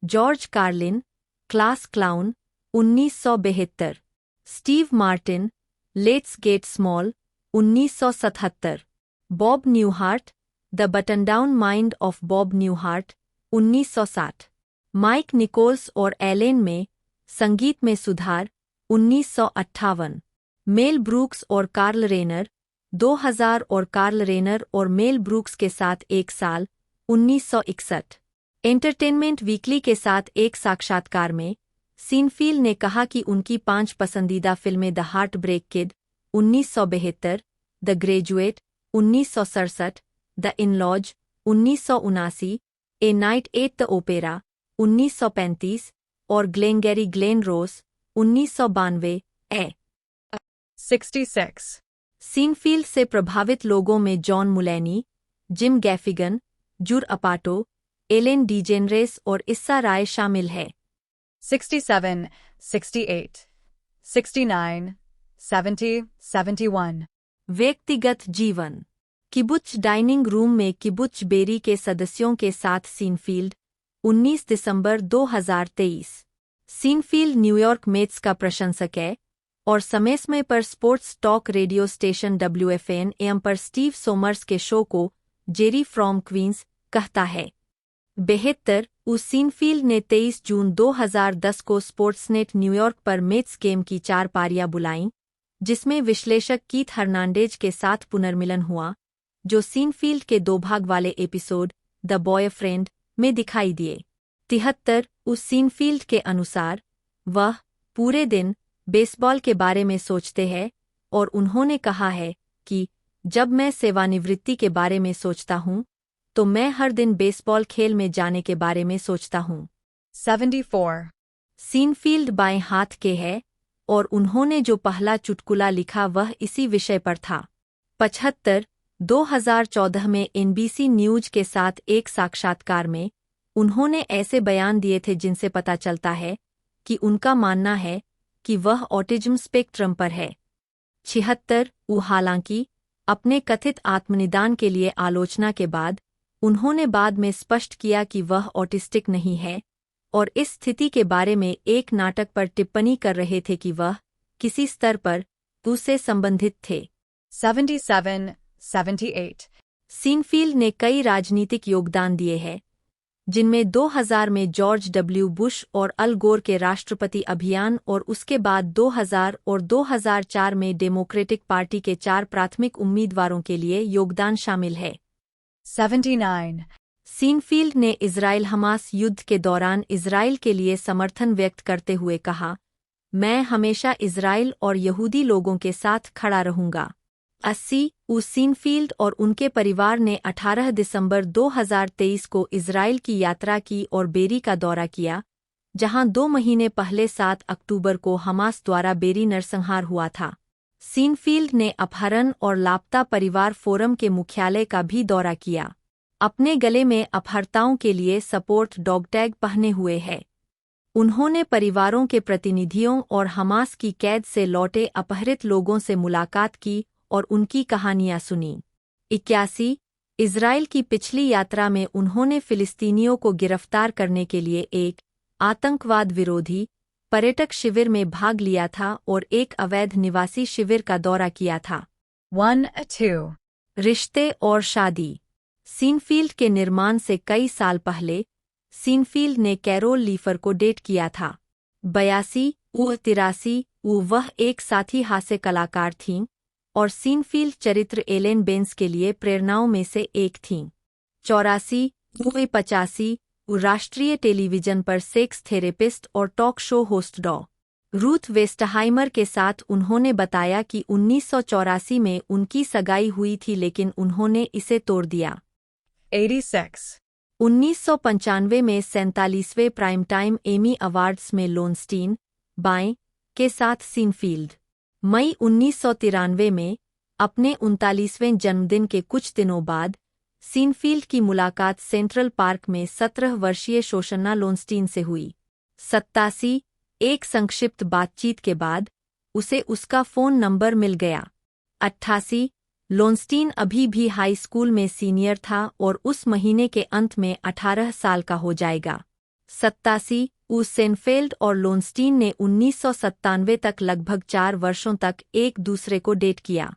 George Carlin, class clown 1972, Steve Martin, let's get small 1977, Bob Newhart, the button down mind of Bob Newhart 1960, Mike Nichols और एलेन में संगीत में सुधार 1958, मेल ब्रूक्स और कार्ल रेनर 2000 और Carl रेनर और mail Brooks के साथ एक साल 1961। एंटरटेनमेंट वीकली के साथ एक साक्षात्कार में सीनफील्ड ने कहा कि उनकी 5 पसंदीदा फिल्में the heartbreak kid 1972, the graduate 1967, the in laws 1979, a night at the opera 1935 और ग्लेनगैरी ग्लेन रोस 1992 है। 66. सीनफील्ड से प्रभावित लोगों में जॉन मुलैनी, जिम गैफिगन, जुर अपाटो, एलेन डीजेनरेस और इस्सा राय शामिल है। 67, 68, 69, 70, 71. व्यक्तिगत जीवन। किबुत्ज डाइनिंग रूम में किबुत्ज बेरी के सदस्यों के साथ सीनफील्ड 19 दिसंबर 2023। सीनफील्ड न्यूयॉर्क मेट्स का प्रशंसक है और समय समय पर sports talk radio station WFAN AM पर स्टीव सोमर्स के शो को जेरी फ्रॉम क्वींस कहता है। 72 सीनफील्ड ने 23 जून 2010 को स्पोर्ट्सनेट न्यूयॉर्क पर मेट्स गेम की 4 पारियां बुलाईं, जिसमें विश्लेषक कीथ हर्नांडेज के साथ पुनर्मिलन हुआ, जो सीनफील्ड के 2 भाग वाले एपिसोड द बॉयफ्रेंड में दिखाई दिए। 73 सीनफील्ड के अनुसार वह पूरे दिन बेसबॉल के बारे में सोचते हैं और उन्होंने कहा है कि जब मैं सेवानिवृत्ति के बारे में सोचता हूं तो मैं हर दिन बेसबॉल खेल में जाने के बारे में सोचता हूं। 74. सीनफील्ड बाएं हाथ के हैं और उन्होंने जो पहला चुटकुला लिखा वह इसी विषय पर था। 75 2014 में NBC न्यूज के साथ एक साक्षात्कार में उन्होंने ऐसे बयान दिए थे जिनसे पता चलता है कि उनका मानना है कि वह ऑटिज्म स्पेक्ट्रम पर है। 76 हालांकि अपने कथित आत्मनिदान के लिए आलोचना के बाद उन्होंने बाद में स्पष्ट किया कि वह ऑटिस्टिक नहीं है और इस स्थिति के बारे में एक नाटक पर टिप्पणी कर रहे थे कि वह किसी स्तर पर उससे संबंधित थे। 77, 78. सीनफील्ड ने कई राजनीतिक योगदान दिए हैं, जिनमें 2000 में जॉर्ज W. बुश और अल गोर के राष्ट्रपति अभियान और उसके बाद 2000 और 2004 में डेमोक्रेटिक पार्टी के 4 प्राथमिक उम्मीदवारों के लिए योगदान शामिल है। 79. सीनफील्ड ने इजराइल-हमास युद्ध के दौरान इजराइल के लिए समर्थन व्यक्त करते हुए कहा, मैं हमेशा इजराइल और यहूदी लोगों के साथ खड़ा रहूंगा। 80 सीनफील्ड और उनके परिवार ने 18 दिसंबर 2023 को इजराइल की यात्रा की और बेरी का दौरा किया, जहां 2 महीने पहले 7 अक्टूबर को हमास द्वारा बेरी नरसंहार हुआ था। सीनफील्ड ने अपहरण और लापता परिवार फोरम के मुख्यालय का भी दौरा किया। अपने गले में अपहर्ताओं के लिए सपोर्ट डॉग टैग पहने हुए है। उन्होंने परिवारों के प्रतिनिधियों और हमास की कैद से लौटे अपहरित लोगों से मुलाकात की और उनकी कहानियां सुनी। 81 इजराइल की पिछली यात्रा में उन्होंने फिलिस्तीनियों को गिरफ्तार करने के लिए एक आतंकवाद विरोधी पर्यटक शिविर में भाग लिया था और एक अवैध निवासी शिविर का दौरा किया था। 1, 2. रिश्ते और शादी। सीनफील्ड के निर्माण से कई साल पहले सीनफील्ड ने कैरोल लीफर को डेट किया था। 82-83 वह एक साथी हास्य कलाकार थीं और सीनफील्ड चरित्र एलेन बेंस के लिए प्रेरणाओं में से एक थीं। 84-85 राष्ट्रीय टेलीविजन पर सेक्स थेरेपिस्ट और टॉक शो होस्ट डॉ. रूथ वेस्टहाइमर के साथ उन्होंने बताया कि 1984 में उनकी सगाई हुई थी लेकिन उन्होंने इसे तोड़ दिया। 86. 1995 में 47वें प्राइम टाइम एमी अवार्ड्स में लोनस्टीन बाएं के साथ सीनफील्ड। मई 1993 में अपने 39वें जन्मदिन के कुछ दिनों बाद सीनफील्ड की मुलाकात सेंट्रल पार्क में 17 वर्षीय शोशन्ना लोनस्टीन से हुई। 87 एक संक्षिप्त बातचीत के बाद उसे उसका फ़ोन नंबर मिल गया। 88 लोनस्टीन अभी भी हाई स्कूल में सीनियर था और उस महीने के अंत में 18 साल का हो जाएगा। 87 सेनफेल्ड और लोनस्टीन ने 1997 तक लगभग 4 वर्षों तक एक दूसरे को डेट किया।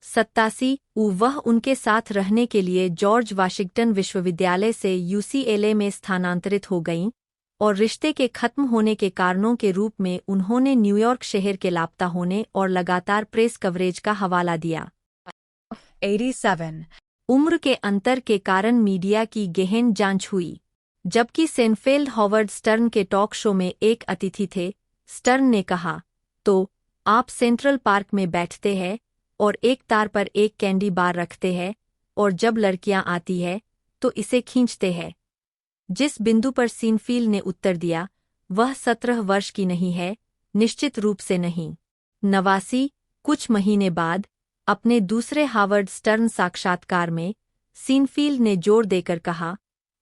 87 वह उनके साथ रहने के लिए जॉर्ज वाशिंगटन विश्वविद्यालय से यूसीएलए में स्थानांतरित हो गईं और रिश्ते के खत्म होने के कारणों के रूप में उन्होंने न्यूयॉर्क शहर के लापता होने और लगातार प्रेस कवरेज का हवाला दिया। 87. उम्र के अंतर के कारण मीडिया की गहन जांच हुई। जबकि सेनफेल्ड हॉवर्ड स्टर्न के टॉक शो में एक अतिथि थे, स्टर्न ने कहा, तो आप सेंट्रल पार्क में बैठते हैं और एक तार पर एक कैंडी बार रखते हैं और जब लड़कियां आती है तो इसे खींचते हैं। जिस बिंदु पर सीनफील्ड ने उत्तर दिया, वह 17 वर्ष की नहीं है, निश्चित रूप से नहीं। 89 कुछ महीने बाद अपने दूसरे हावर्ड स्टर्न साक्षात्कार में सीनफील्ड ने जोर देकर कहा,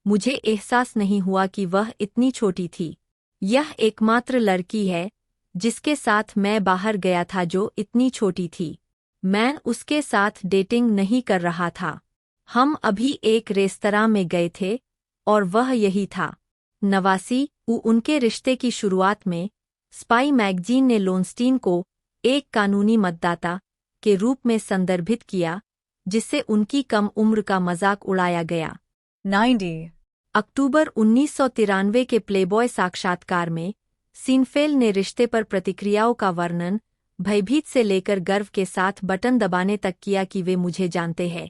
मुझे एहसास नहीं हुआ कि वह इतनी छोटी थी। यह एकमात्र लड़की है जिसके साथ मैं बाहर गया था जो इतनी छोटी थी। मैं उसके साथ डेटिंग नहीं कर रहा था। हम अभी एक रेस्तरां में गए थे और वह यही था। 89 उनके रिश्ते की शुरुआत में स्पाई मैगजीन ने लोनस्टीन को एक कानूनी मतदाता के रूप में संदर्भित किया जिससे उनकी कम उम्र का मजाक उड़ाया गया। 90. अक्टूबर 1993 के प्लेबॉय साक्षात्कार में सीनफेल्ड ने रिश्ते पर प्रतिक्रियाओं का वर्णन भयभीत से लेकर गर्व के साथ बटन दबाने तक किया कि वे मुझे जानते हैं,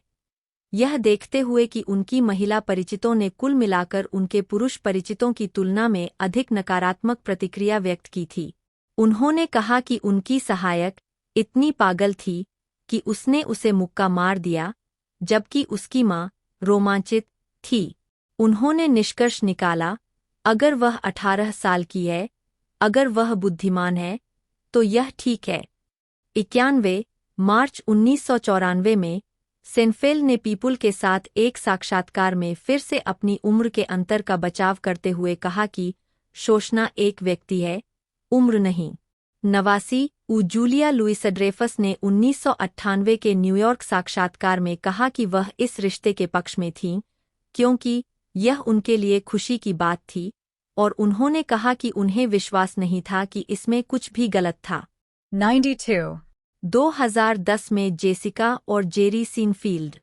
यह देखते हुए कि उनकी महिला परिचितों ने कुल मिलाकर उनके पुरुष परिचितों की तुलना में अधिक नकारात्मक प्रतिक्रिया व्यक्त की थी। उन्होंने कहा कि उनकी सहायक इतनी पागल थी कि उसने उसे मुक्का मार दिया, जबकि उसकी मां रोमांचित थी। उन्होंने निष्कर्ष निकाला, अगर वह 18 साल की है, अगर वह बुद्धिमान है, तो यह ठीक है। 91 मार्च 1994 में सेनफेल्ड ने पीपुल के साथ एक साक्षात्कार में फिर से अपनी उम्र के अंतर का बचाव करते हुए कहा कि शोषणा एक व्यक्ति है, उम्र नहीं। 89 जूलिया लुइस ड्रेफस ने 1998 के न्यूयॉर्क साक्षात्कार में कहा कि वह इस रिश्ते के पक्ष में थीं क्योंकि यह उनके लिए खुशी की बात थी और उन्होंने कहा कि उन्हें विश्वास नहीं था कि इसमें कुछ भी गलत था। 92. 2010 में जेसिका और जेरी सीनफील्ड।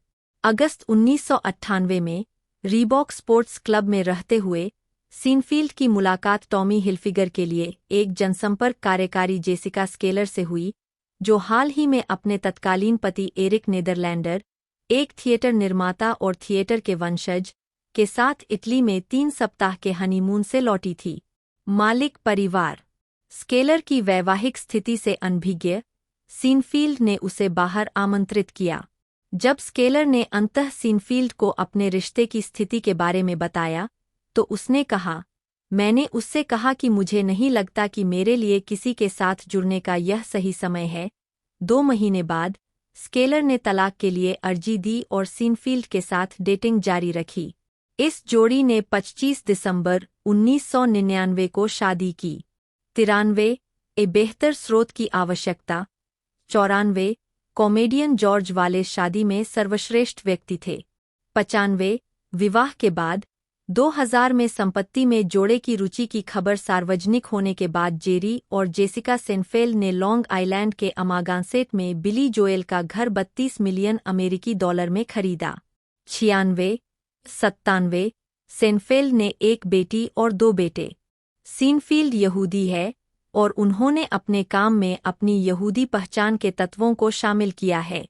अगस्त 1998 में रीबॉक स्पोर्ट्स क्लब में रहते हुए सीनफील्ड की मुलाकात टॉमी हिलफिगर के लिए एक जनसंपर्क कार्यकारी जेसिका स्केलर से हुई, जो हाल ही में अपने तत्कालीन पति एरिक नीदरलैंडर, एक थिएटर निर्माता और थिएटर के वंशज, के साथ इटली में 3 सप्ताह के हनीमून से लौटी थी। मालिक परिवार। स्केलर की वैवाहिक स्थिति से अनभिज्ञ सीनफील्ड ने उसे बाहर आमंत्रित किया। जब स्केलर ने अंततः सीनफील्ड को अपने रिश्ते की स्थिति के बारे में बताया, तो उसने कहा, मैंने उससे कहा कि मुझे नहीं लगता कि मेरे लिए किसी के साथ जुड़ने का यह सही समय है। 2 महीने बाद स्केलर ने तलाक के लिए अर्जी दी और सीनफील्ड के साथ डेटिंग जारी रखी। इस जोड़ी ने 25 दिसंबर 1999 को शादी की। 93 ए बेहतर स्रोत की आवश्यकता। 94 कॉमेडियन जॉर्ज वाले शादी में सर्वश्रेष्ठ व्यक्ति थे। 95 विवाह के बाद 2000 में संपत्ति में जोड़े की रुचि की खबर सार्वजनिक होने के बाद जेरी और जेसिका सेनफेल्ड ने लॉन्ग आइलैंड के अमागासेट में बिली जोएल का घर $32 मिलियन में खरीदा। 96, 97, सेनफेल्ड ने एक बेटी और 2 बेटे। सीनफील्ड यहूदी है और उन्होंने अपने काम में अपनी यहूदी पहचान के तत्वों को शामिल किया है।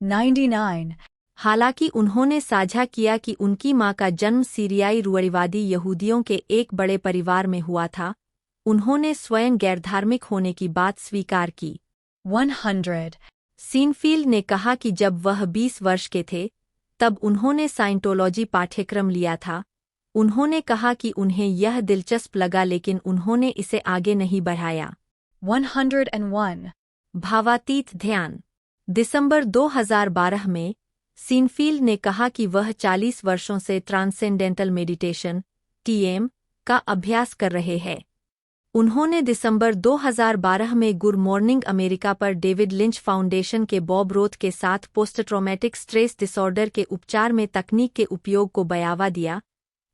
99, हालांकि उन्होंने साझा किया कि उनकी मां का जन्म सीरियाई रूढ़िवादी यहूदियों के एक बड़े परिवार में हुआ था, उन्होंने स्वयं गैरधार्मिक होने की बात स्वीकार की। 100, सीनफील्ड ने कहा कि जब वह 20 वर्ष के थे, तब उन्होंने साइंटोलॉजी पाठ्यक्रम लिया था। उन्होंने कहा कि उन्हें यह दिलचस्प लगा लेकिन उन्होंने इसे आगे नहीं बढ़ाया। 101, भावातीत ध्यान। दिसंबर 2012 में, सीनफील्ड ने कहा कि वह 40 वर्षों से ट्रांसेंडेंटल मेडिटेशन (TM) का अभ्यास कर रहे हैं। उन्होंने दिसंबर 2012 में गुड मॉर्निंग अमेरिका पर डेविड लिंच फाउंडेशन के बॉब रोथ के साथ पोस्ट ट्रॉमेटिक स्ट्रेस डिसऑर्डर के उपचार में तकनीक के उपयोग को बढ़ावा दिया।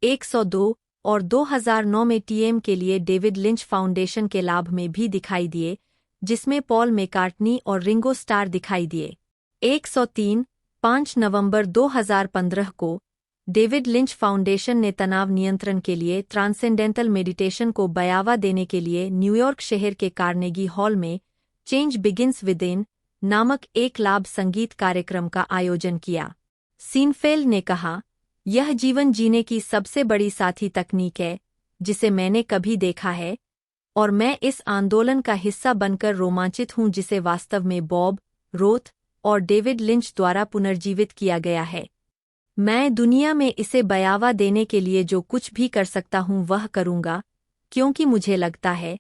102 और 2009 में TM के लिए डेविड लिंच फाउंडेशन के लाभ में भी दिखाई दिए, जिसमें पॉल मैकार्टनी और रिंगो स्टार दिखाई दिए। 103, 5 नवंबर 2015 को, डेविड लिंच फाउंडेशन ने तनाव नियंत्रण के लिए ट्रांसेंडेंटल मेडिटेशन को बढ़ावा देने के लिए न्यूयॉर्क शहर के कार्नेगी हॉल में चेंज बिगिंस विदिन नामक एक लाभ संगीत कार्यक्रम का आयोजन किया। सीनफेल्ड ने कहा, यह जीवन जीने की सबसे बड़ी साथी तकनीक है जिसे मैंने कभी देखा है, और मैं इस आंदोलन का हिस्सा बनकर रोमांचित हूं जिसे वास्तव में बॉब रोथ और डेविड लिंच द्वारा पुनर्जीवित किया गया है। मैं दुनिया में इसे बढ़ावा देने के लिए जो कुछ भी कर सकता हूं वह करूंगा, क्योंकि मुझे लगता है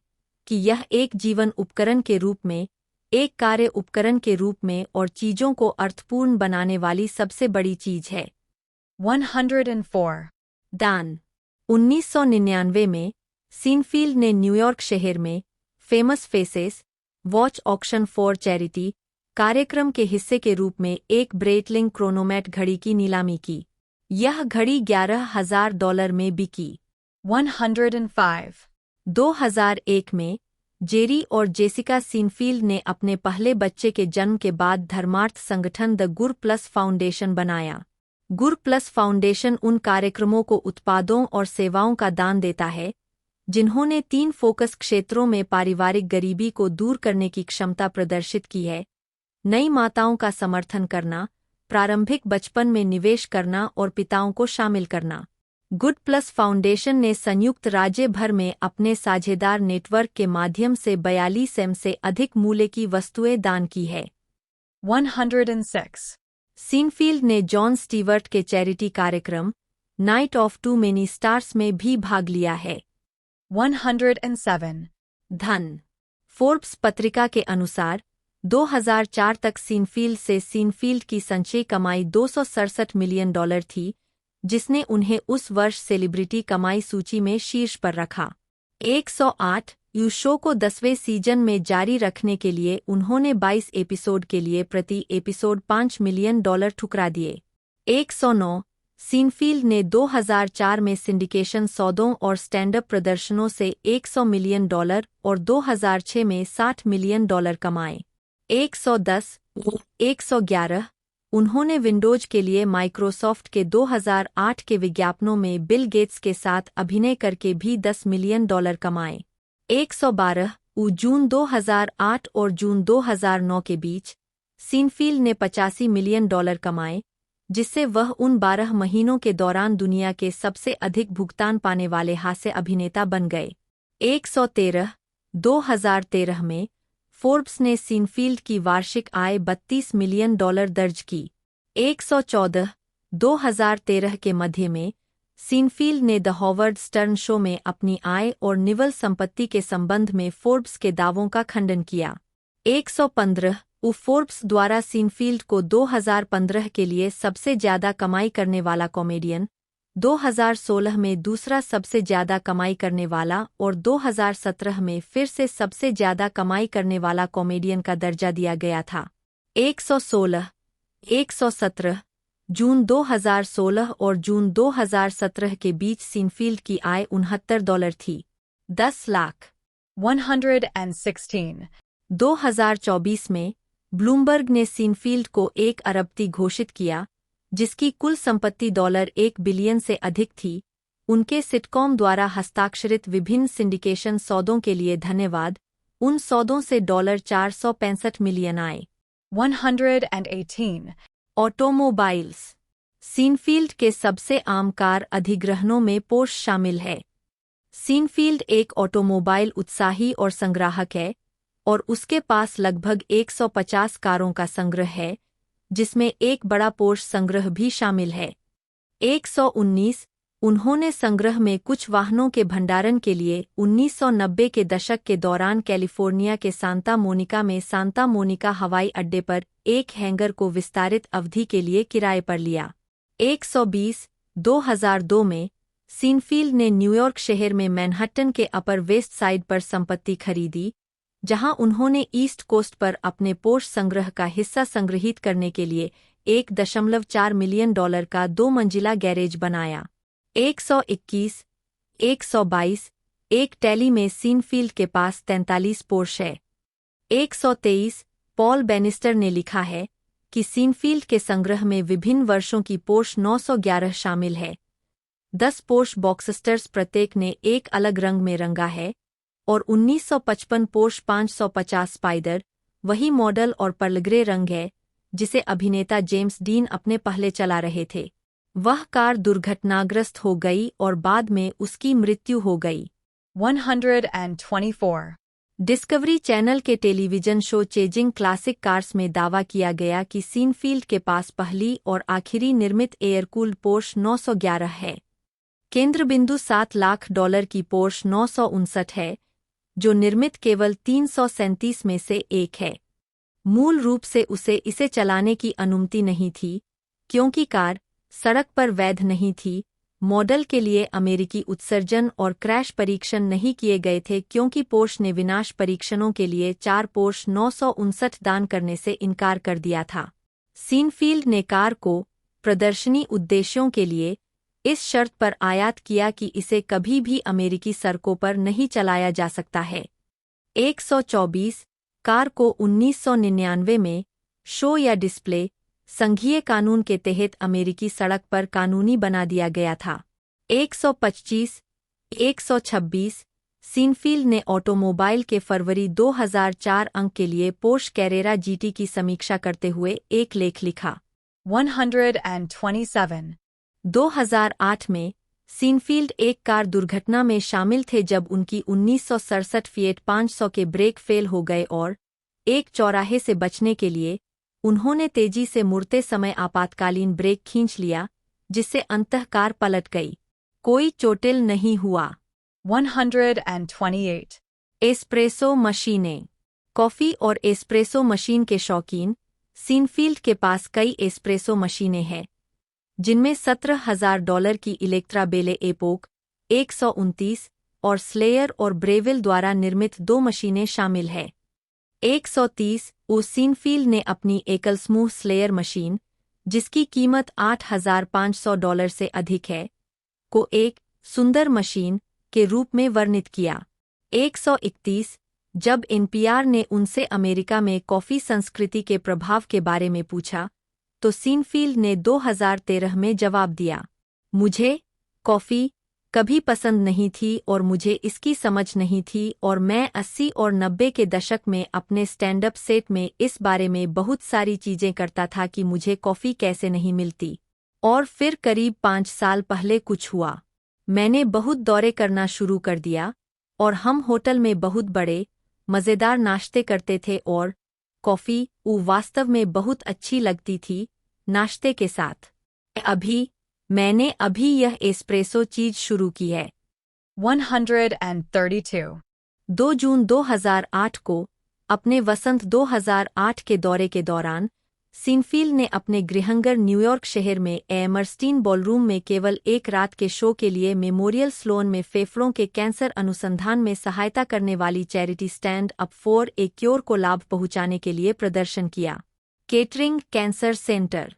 कि यह एक जीवन उपकरण के रूप में, एक कार्य उपकरण के रूप में और चीजों को अर्थपूर्ण बनाने वाली सबसे बड़ी चीज है। 104, दान। 1999 में, सीनफील्ड ने न्यूयॉर्क शहर में famous faces watch auction for charity कार्यक्रम के हिस्से के रूप में एक ब्रेटलिंग क्रोनोमेट घड़ी की नीलामी की। यह घड़ी $11,000 में बिकी। 105, 2001 में, जेरी और जेसिका सीनफील्ड ने अपने पहले बच्चे के जन्म के बाद धर्मार्थ संगठन द गुर प्लस फाउंडेशन बनाया। गुर प्लस फाउंडेशन उन कार्यक्रमों को उत्पादों और सेवाओं का दान देता है जिन्होंने 3 फोकस क्षेत्रों में पारिवारिक गरीबी को दूर करने की क्षमता प्रदर्शित की है: नई माताओं का समर्थन करना, प्रारंभिक बचपन में निवेश करना और पिताओं को शामिल करना। गुड प्लस फाउंडेशन ने संयुक्त राज्य भर में अपने साझेदार नेटवर्क के माध्यम से 42 एम से अधिक मूल्य की वस्तुएं दान की है। 106, सीनफील्ड ने जॉन स्टीवर्ट के चैरिटी कार्यक्रम night of too many stars में भी भाग लिया है। 107, धन। फोर्ब्स पत्रिका के अनुसार 2004 तक सीनफील्ड की संचयी कमाई $267 मिलियन थी, जिसने उन्हें उस वर्ष सेलिब्रिटी कमाई सूची में शीर्ष पर रखा। 108 यू शो को 10वें सीजन में जारी रखने के लिए उन्होंने 22 एपिसोड के लिए प्रति एपिसोड $5 मिलियन ठुकरा दिए। 109 सीनफील्ड ने 2004 में सिंडिकेशन सौदों और स्टैंड-अप प्रदर्शनों से $100 मिलियन और 2006 में $60 मिलियन कमाए। 110 111 उन्होंने विंडोज के लिए माइक्रोसॉफ्ट के 2008 के विज्ञापनों में बिल गेट्स के साथ अभिनय करके भी $10 मिलियन कमाए। 112 जून 2008 और जून 2009 के बीच, सीनफील्ड ने $85 मिलियन कमाए, जिससे वह उन 12 महीनों के दौरान दुनिया के सबसे अधिक भुगतान पाने वाले हास्य अभिनेता बन गए। 113 2013 में, फोर्ब्स ने सीनफील्ड की वार्षिक आय $32 मिलियन दर्ज की। 114 2013 के मध्य में, सीनफील्ड ने द हॉवर्ड स्टर्न शो में अपनी आय और निवल संपत्ति के संबंध में फोर्ब्स के दावों का खंडन किया। 115 फोर्ब्स द्वारा सीनफील्ड को 2015 के लिए सबसे ज्यादा कमाई करने वाला कॉमेडियन, 2016 में दूसरा सबसे ज्यादा कमाई करने वाला और 2017 में फिर से सबसे ज्यादा कमाई करने वाला कॉमेडियन का दर्जा दिया गया था। 116 117 जून 2016 और जून 2017 के बीच सीनफील्ड की आय $69 थी। 10 लाख। 116, 2024 में, ब्लूमबर्ग ने सीनफील्ड को 1 अरबपति घोषित किया, जिसकी कुल संपत्ति $1 बिलियन से अधिक थी। उनके सिटकॉम द्वारा हस्ताक्षरित विभिन्न सिंडिकेशन सौदों के लिए धन्यवाद। उन सौदों से $465 मिलियन आए। 118. ऑटोमोबाइल्स। सीनफील्ड के सबसे आम कार अधिग्रहणों में पोर्श शामिल है। सीनफील्ड एक ऑटोमोबाइल उत्साही और संग्राहक है और उसके पास लगभग 150 कारों का संग्रह है, जिसमें एक बड़ा पोर्श संग्रह भी शामिल है। 119 उन्होंने संग्रह में कुछ वाहनों के भंडारण के लिए 1990 के दशक के दौरान कैलिफोर्निया के सांता मोनिका में सांता मोनिका हवाई अड्डे पर एक हैंगर को विस्तारित अवधि के लिए किराए पर लिया। 120 2002 में सीनफील्ड ने न्यूयॉर्क शहर में मैनहट्टन के अपर वेस्ट साइड पर संपत्ति खरीदी, जहां उन्होंने ईस्ट कोस्ट पर अपने पोर्श संग्रह का हिस्सा संग्रहीत करने के लिए $1.4 मिलियन का 2 मंजिला गैरेज बनाया। 121 122 एक टैली में सीनफील्ड के पास 43 पोर्श है। 123 पॉल बेनिस्टर ने लिखा है कि सीनफील्ड के संग्रह में विभिन्न वर्षों की पोर्श 911 शामिल है। 10 पोर्श बॉक्सस्टर्स प्रत्येक ने एक अलग रंग में रंगा है और 1955 पोर्श 550 स्पाइडर वही मॉडल और पर्ल रंग है जिसे अभिनेता जेम्स डीन अपने पहले चला रहे थे। वह कार दुर्घटनाग्रस्त हो गई और बाद में उसकी मृत्यु हो गई। 124. डिस्कवरी चैनल के television show chasing classic cars में दावा किया गया कि सीनफील्ड के पास पहली और आखिरी निर्मित एयरकूल्ड पोर्श 911 है। केंद्र बिंदु $7 लाख की पोर्श 959 है, जो निर्मित केवल 337 में से एक है। मूल रूप से इसे चलाने की अनुमति नहीं थी, क्योंकि कार सड़क पर वैध नहीं थी। मॉडल के लिए अमेरिकी उत्सर्जन और क्रैश परीक्षण नहीं किए गए थे, क्योंकि पोर्श ने विनाश परीक्षणों के लिए 4 पोर्श 959 दान करने से इनकार कर दिया था। सीनफील्ड ने कार को प्रदर्शनी उद्देश्यों के लिए इस शर्त पर आयात किया कि इसे कभी भी अमेरिकी सड़कों पर नहीं चलाया जा सकता है। 124 कार को 1999 में शो या डिस्प्ले संघीय कानून के तहत अमेरिकी सड़क पर कानूनी बना दिया गया था। 125 126 सीनफील्ड ने ऑटोमोबाइल के फरवरी 2004 अंक के लिए पोर्श कैरेरा जीटी की समीक्षा करते हुए एक लेख लिखा। 127. 2008 में सीनफील्ड एक कार दुर्घटना में शामिल थे जब उनकी 1967 फिएट 500 के ब्रेक फेल हो गए और एक चौराहे से बचने के लिए उन्होंने तेजी से मुड़ते समय आपातकालीन ब्रेक खींच लिया, जिससे अंततः कार पलट गई। कोई चोटिल नहीं हुआ। 128. एस्प्रेसो मशीनें। कॉफ़ी और एस्प्रेसो मशीन के शौकीन, सीनफील्ड के पास कई एस्प्रेसो मशीनें हैं, जिनमें $17,000 की इलेक्ट्रा बेले एपोक 129 और स्लेयर और ब्रेविल द्वारा निर्मित 2 मशीनें शामिल हैं। 130 सीनफील्ड ने अपनी एकल समूह स्लेयर मशीन, जिसकी कीमत $8,500 से अधिक है, को एक सुंदर मशीन के रूप में वर्णित किया। 131 जब एनपीआर ने उनसे अमेरिका में कॉफ़ी संस्कृति के प्रभाव के बारे में पूछा, तो सीनफील्ड ने 2013 में जवाब दिया, मुझे कॉफ़ी कभी पसंद नहीं थी और मुझे इसकी समझ नहीं थी और मैं 80 और 90 के दशक में अपने स्टैंड अप सेट में इस बारे में बहुत सारी चीज़ें करता था कि मुझे कॉफ़ी कैसे नहीं मिलती। और फिर करीब 5 साल पहले कुछ हुआ। मैंने बहुत दौरे करना शुरू कर दिया और हम होटल में बहुत बड़े मज़ेदार नाश्ते करते थे और कॉफ़ी वास्तव में बहुत अच्छी लगती थी नाश्ते के साथ। मैंने अभी यह एस्प्रेसो चीज़ शुरू की है। 132. 2 जून 2008 को अपने वसंत 2008 के दौरे के दौरान सीनफील्ड ने अपने गृहनगर न्यूयॉर्क शहर में एमरस्टीन बॉलरूम में केवल एक रात के शो के लिए मेमोरियल स्लोन में फेफड़ों के कैंसर अनुसंधान में सहायता करने वाली charity stand up for a cure को लाभ पहुंचाने के लिए प्रदर्शन किया। Catering cancer centre.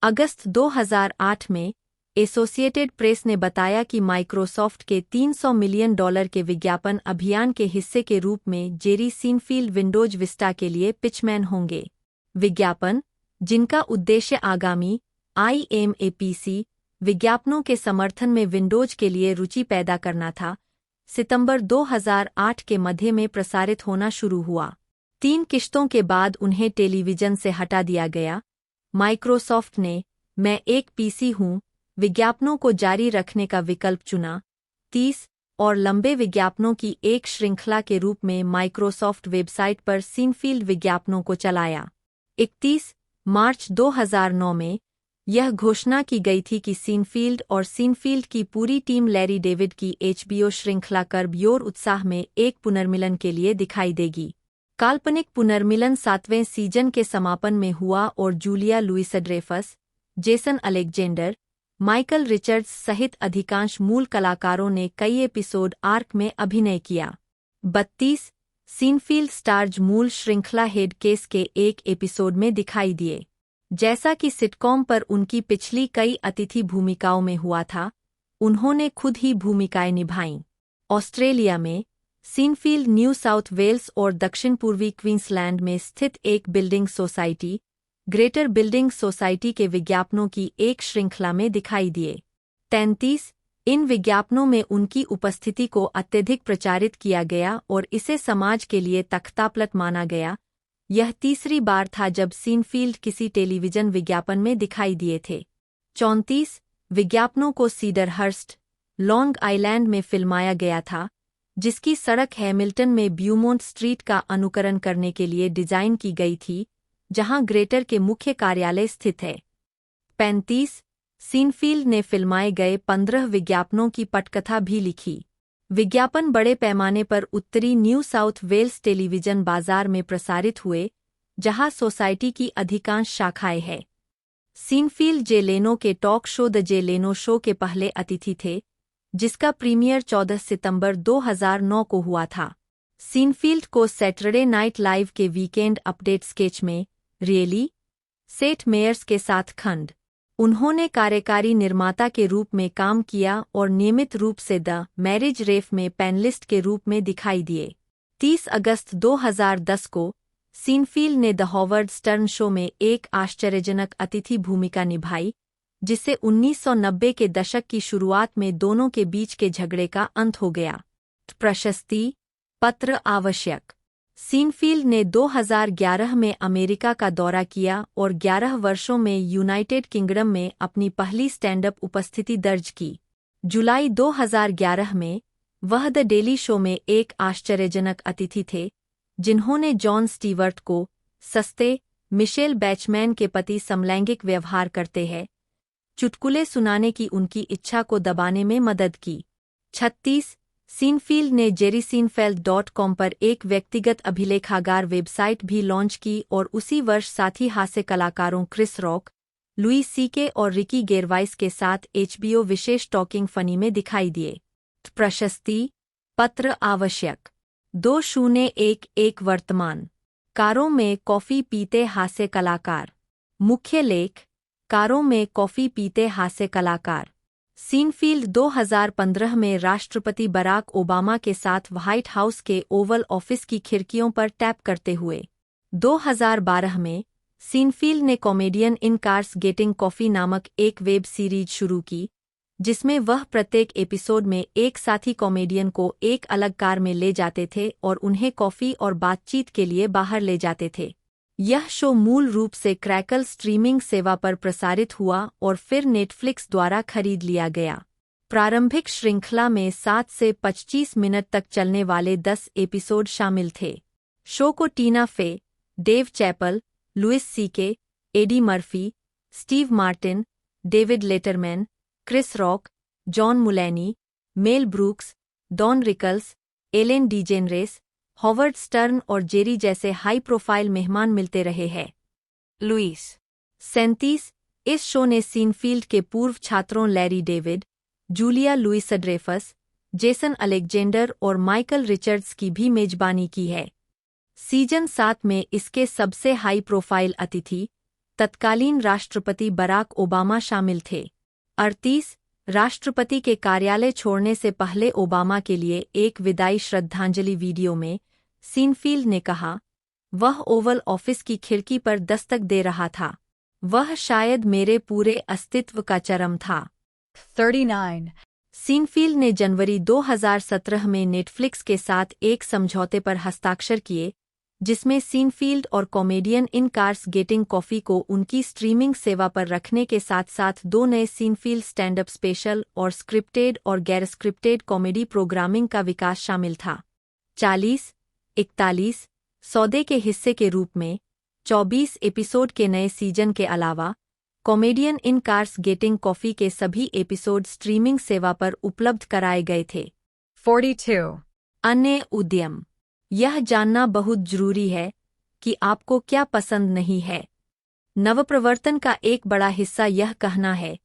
अगस्त 2008 में एसोसिएटेड प्रेस ने बताया कि माइक्रोसॉफ्ट के $300 मिलियन के विज्ञापन अभियान के हिस्से के रूप में जेरी सीनफील्ड विंडोज विस्टा के लिए पिचमैन होंगे। विज्ञापन, जिनका उद्देश्य आगामी IMAPC विज्ञापनों के समर्थन में विंडोज के लिए रुचि पैदा करना था, सितंबर 2008 के मध्य में प्रसारित होना शुरू हुआ। 3 किश्तों के बाद उन्हें टेलीविजन से हटा दिया गया। माइक्रोसॉफ्ट ने मैं एक पीसी हूँ विज्ञापनों को जारी रखने का विकल्प चुना। 30 और लंबे विज्ञापनों की एक श्रृंखला के रूप में माइक्रोसॉफ्ट वेबसाइट पर सीनफील्ड विज्ञापनों को चलाया। 31 मार्च 2009 में यह घोषणा की गई थी कि सीनफील्ड और सीनफील्ड की पूरी टीम लैरी डेविड की HBO श्रृंखला कर्ब योर उत्साह में एक पुनर्मिलन के लिए दिखाई देगी। काल्पनिक पुनर्मिलन 7वें सीजन के समापन में हुआ और Julia Louis-Dreifuss, Jason Alexander, Michael Richards सहित अधिकांश मूल कलाकारों ने कई एपिसोड आर्क में अभिनय किया। 32 सीनफील्ड स्टार्ज मूल श्रृंखला हेड केस के एक एपिसोड में दिखाई दिए। जैसा कि सिटकॉम पर उनकी पिछली कई अतिथि भूमिकाओं में हुआ था, उन्होंने खुद ही भूमिकाएं निभाईं। ऑस्ट्रेलिया में सीनफील्ड न्यू साउथ वेल्स और दक्षिण पूर्वी क्वींसलैंड में स्थित एक building society, greater building society के विज्ञापनों की एक श्रृंखला में दिखाई दिए। 33 इन विज्ञापनों में उनकी उपस्थिति को अत्यधिक प्रचारित किया गया और इसे समाज के लिए तख्तापलट माना गया। यह तीसरी बार था जब सीनफील्ड किसी टेलीविजन विज्ञापन में दिखाई दिए थे। 34 विज्ञापनों को सीडरहर्स्ट, लॉन्ग आइलैंड में फिल्माया गया था, जिसकी सड़क हैमिल्टन में ब्यूमोंट स्ट्रीट का अनुकरण करने के लिए डिजाइन की गई थी, जहां ग्रेटर के मुख्य कार्यालय स्थित है। 35 सीनफील्ड ने फिल्माए गए 15 विज्ञापनों की पटकथा भी लिखी। विज्ञापन बड़े पैमाने पर उत्तरी न्यू साउथ वेल्स टेलीविजन बाजार में प्रसारित हुए, जहां सोसाइटी की अधिकांश शाखाएं हैं। सीनफील्ड जे लेनो के टॉक शो द जे लेनो शो के पहले अतिथि थे, जिसका प्रीमियर 14 सितंबर 2009 को हुआ था। सीनफील्ड को सैटरडे नाइट लाइव के वीकेंड अपडेट स्केच में रियली सेट मेयर्स के साथ खंड उन्होंने कार्यकारी निर्माता के रूप में काम किया और नियमित रूप से द मैरिज रेफ में पैनलिस्ट के रूप में दिखाई दिए। 30 अगस्त 2010 को सीनफील्ड ने द हॉवर्ड स्टर्न शो में एक आश्चर्यजनक अतिथि भूमिका निभाई, जिससे 1990 के दशक की शुरुआत में दोनों के बीच के झगड़े का अंत हो गया। प्रशस्ति पत्र आवश्यक सीनफील्ड ने 2011 में अमेरिका का दौरा किया और 11 वर्षों में यूनाइटेड किंगडम में अपनी पहली स्टैंड-अप उपस्थिति दर्ज की। जुलाई 2011 में वह द डेली शो में एक आश्चर्यजनक अतिथि थे, जिन्होंने जॉन स्टीवर्ट को सस्ते मिशेल बैचमैन के पति समलैंगिक व्यवहार करते हैं चुटकुले सुनाने की उनकी इच्छा को दबाने में मदद की। 36 सीनफील्ड ने jerrySeinfeld.com पर एक व्यक्तिगत अभिलेखागार वेबसाइट भी लॉन्च की और उसी वर्ष साथी हास्य कलाकारों क्रिस रॉक, लुई सीके और रिकी गेरवाइस के साथ HBO विशेष टॉकिंग फनी में दिखाई दिए। प्रशस्ति पत्र आवश्यक 2011 वर्तमान कारों में कॉफी पीते हास्य कलाकार। मुख्य लेख कारों में कॉफी पीते हास्य कलाकार। सीनफील्ड 2015 में राष्ट्रपति बराक ओबामा के साथ व्हाइट हाउस के ओवल ऑफिस की खिड़कियों पर टैप करते हुए। 2012 में सीनफील्ड ने कॉमेडियन इन कार्स गेटिंग कॉफी नामक एक वेब सीरीज शुरू की, जिसमें वह प्रत्येक एपिसोड में एक साथी कॉमेडियन को एक अलग कार में ले जाते थे और उन्हें कॉफी और बातचीत के लिए बाहर ले जाते थे। यह शो मूल रूप से क्रैकल स्ट्रीमिंग सेवा पर प्रसारित हुआ और फिर नेटफ्लिक्स द्वारा खरीद लिया गया। प्रारंभिक श्रृंखला में 7 से 25 मिनट तक चलने वाले 10 एपिसोड शामिल थे। शो को Tina Fey, Dave Chappelle, Louis CK, Eddie Murphy, Steve Martin, David Letterman, Chris Rock, John Mulaney, Mel Brooks, Don Rickles, Ellen DeGeneres, Howard Stern और जेरी जैसे हाई प्रोफाइल मेहमान मिलते रहे हैं। लुइस 37 इस शो ने सीनफील्ड के पूर्व छात्रों Larry David, Julia Louis-Dreifuss, Jason Alexander और माइकल रिचर्ड्स की भी मेजबानी की है। सीजन 7 में इसके सबसे हाई प्रोफाइल अतिथि तत्कालीन राष्ट्रपति बराक ओबामा शामिल थे। 38 राष्ट्रपति के कार्यालय छोड़ने से पहले ओबामा के लिए एक विदाई श्रद्धांजलि वीडियो में सीनफील्ड ने कहा, वह ओवल ऑफिस की खिड़की पर दस्तक दे रहा था। वह शायद मेरे पूरे अस्तित्व का चरम था। 39. सीनफील्ड ने जनवरी 2017 में नेटफ्लिक्स के साथ एक समझौते पर हस्ताक्षर किए, जिसमें सीनफील्ड और कॉमेडियन इन कार्स गेटिंग कॉफी को उनकी स्ट्रीमिंग सेवा पर रखने के साथ-साथ 2 नए सीनफील्ड स्टैंड-अप स्पेशल और स्क्रिप्टेड और गैर स्क्रिप्टेड कॉमेडी प्रोग्रामिंग का विकास शामिल था। 40-41 सौदे के हिस्से के रूप में 24 एपिसोड के नए सीजन के अलावा कॉमेडियन इन कार्स गेटिंग कॉफी के सभी एपिसोड स्ट्रीमिंग सेवा पर उपलब्ध कराए गए थे। 42. अन्य उद्यम। यह जानना बहुत जरूरी है कि आपको क्या पसंद नहीं है। नवप्रवर्तन का एक बड़ा हिस्सा यह कहना है,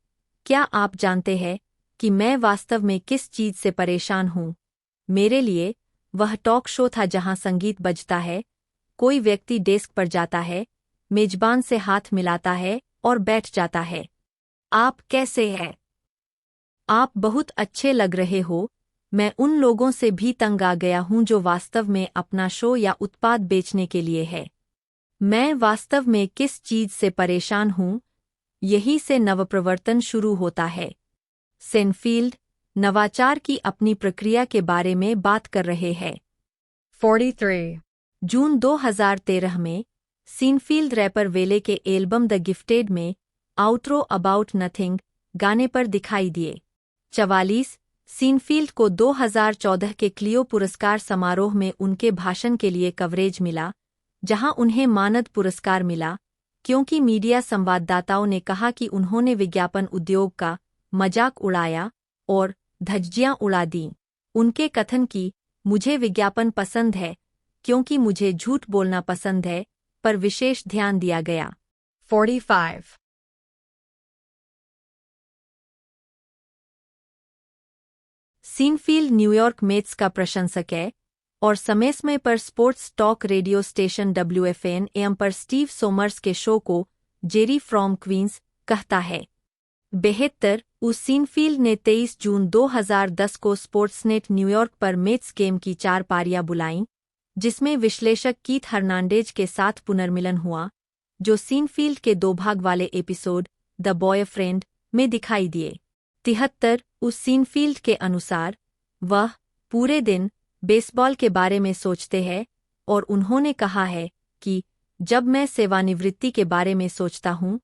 क्या आप जानते हैं कि मैं वास्तव में किस चीज से परेशान हूँ? मेरे लिए वह टॉक शो था जहां संगीत बजता है, कोई व्यक्ति डेस्क पर जाता है, मेजबान से हाथ मिलाता है और बैठ जाता है। आप कैसे हैं? आप बहुत अच्छे लग रहे हो। मैं उन लोगों से भी तंग आ गया हूं जो वास्तव में अपना शो या उत्पाद बेचने के लिए है। मैं वास्तव में किस चीज से परेशान हूं? यही से नवप्रवर्तन शुरू होता है। सेनफील्ड नवाचार की अपनी प्रक्रिया के बारे में बात कर रहे हैं। 43. जून 2013 में सीनफील्ड रैपर वेले के एल्बम द गिफ्टेड में आउट्रो अबाउट नथिंग गाने पर दिखाई दिए। 44 सीनफील्ड को 2014 के क्लियो पुरस्कार समारोह में उनके भाषण के लिए कवरेज मिला, जहां उन्हें मानद पुरस्कार मिला, क्योंकि मीडिया संवाददाताओं ने कहा कि उन्होंने विज्ञापन उद्योग का मजाक उड़ाया और धज्जियां उड़ा दीं। उनके कथन की, मुझे विज्ञापन पसंद है क्योंकि मुझे झूठ बोलना पसंद है, पर विशेष ध्यान दिया गया। 45. सीनफील्ड न्यूयॉर्क मेट्स का प्रशंसक है और समय समय पर sports talk radio station WFAN AM पर स्टीव सोमर्स के शो को जेरी फ्रॉम क्वींस कहता है। 72 उस सीनफील्ड ने 23 जून 2010 को स्पोर्ट्सनेट न्यूयॉर्क पर मेट्स गेम की 4 पारियां बुलाईं, जिसमें विश्लेषक कीथ हर्नांडेज के साथ पुनर्मिलन हुआ, जो सीनफील्ड के 2 भाग वाले एपिसोड द बॉयफ्रेंड में दिखाई दिए। 73 उस सीनफील्ड के अनुसार वह पूरे दिन बेसबॉल के बारे में सोचते हैं और उन्होंने कहा है कि जब मैं सेवानिवृत्ति के बारे में सोचता हूं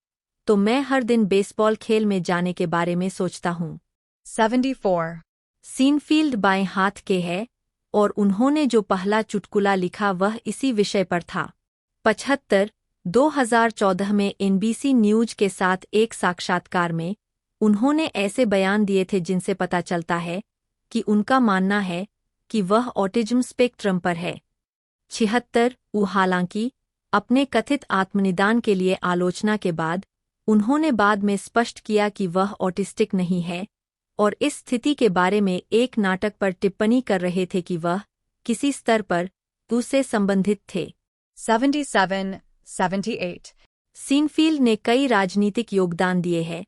तो मैं हर दिन बेसबॉल खेल में जाने के बारे में सोचता हूं। 74. सीनफील्ड बाएं हाथ के हैं और उन्होंने जो पहला चुटकुला लिखा वह इसी विषय पर था। 75 2014 में NBC न्यूज के साथ एक साक्षात्कार में उन्होंने ऐसे बयान दिए थे जिनसे पता चलता है कि उनका मानना है कि वह ऑटिज्म स्पेक्ट्रम पर है। 76 हालांकि अपने कथित आत्मनिदान के लिए आलोचना के बाद उन्होंने बाद में स्पष्ट किया कि वह ऑटिस्टिक नहीं है और इस स्थिति के बारे में एक नाटक पर टिप्पणी कर रहे थे कि वह किसी स्तर पर उससे संबंधित थे। 77. 78. सीनफील्ड ने कई राजनीतिक योगदान दिए हैं,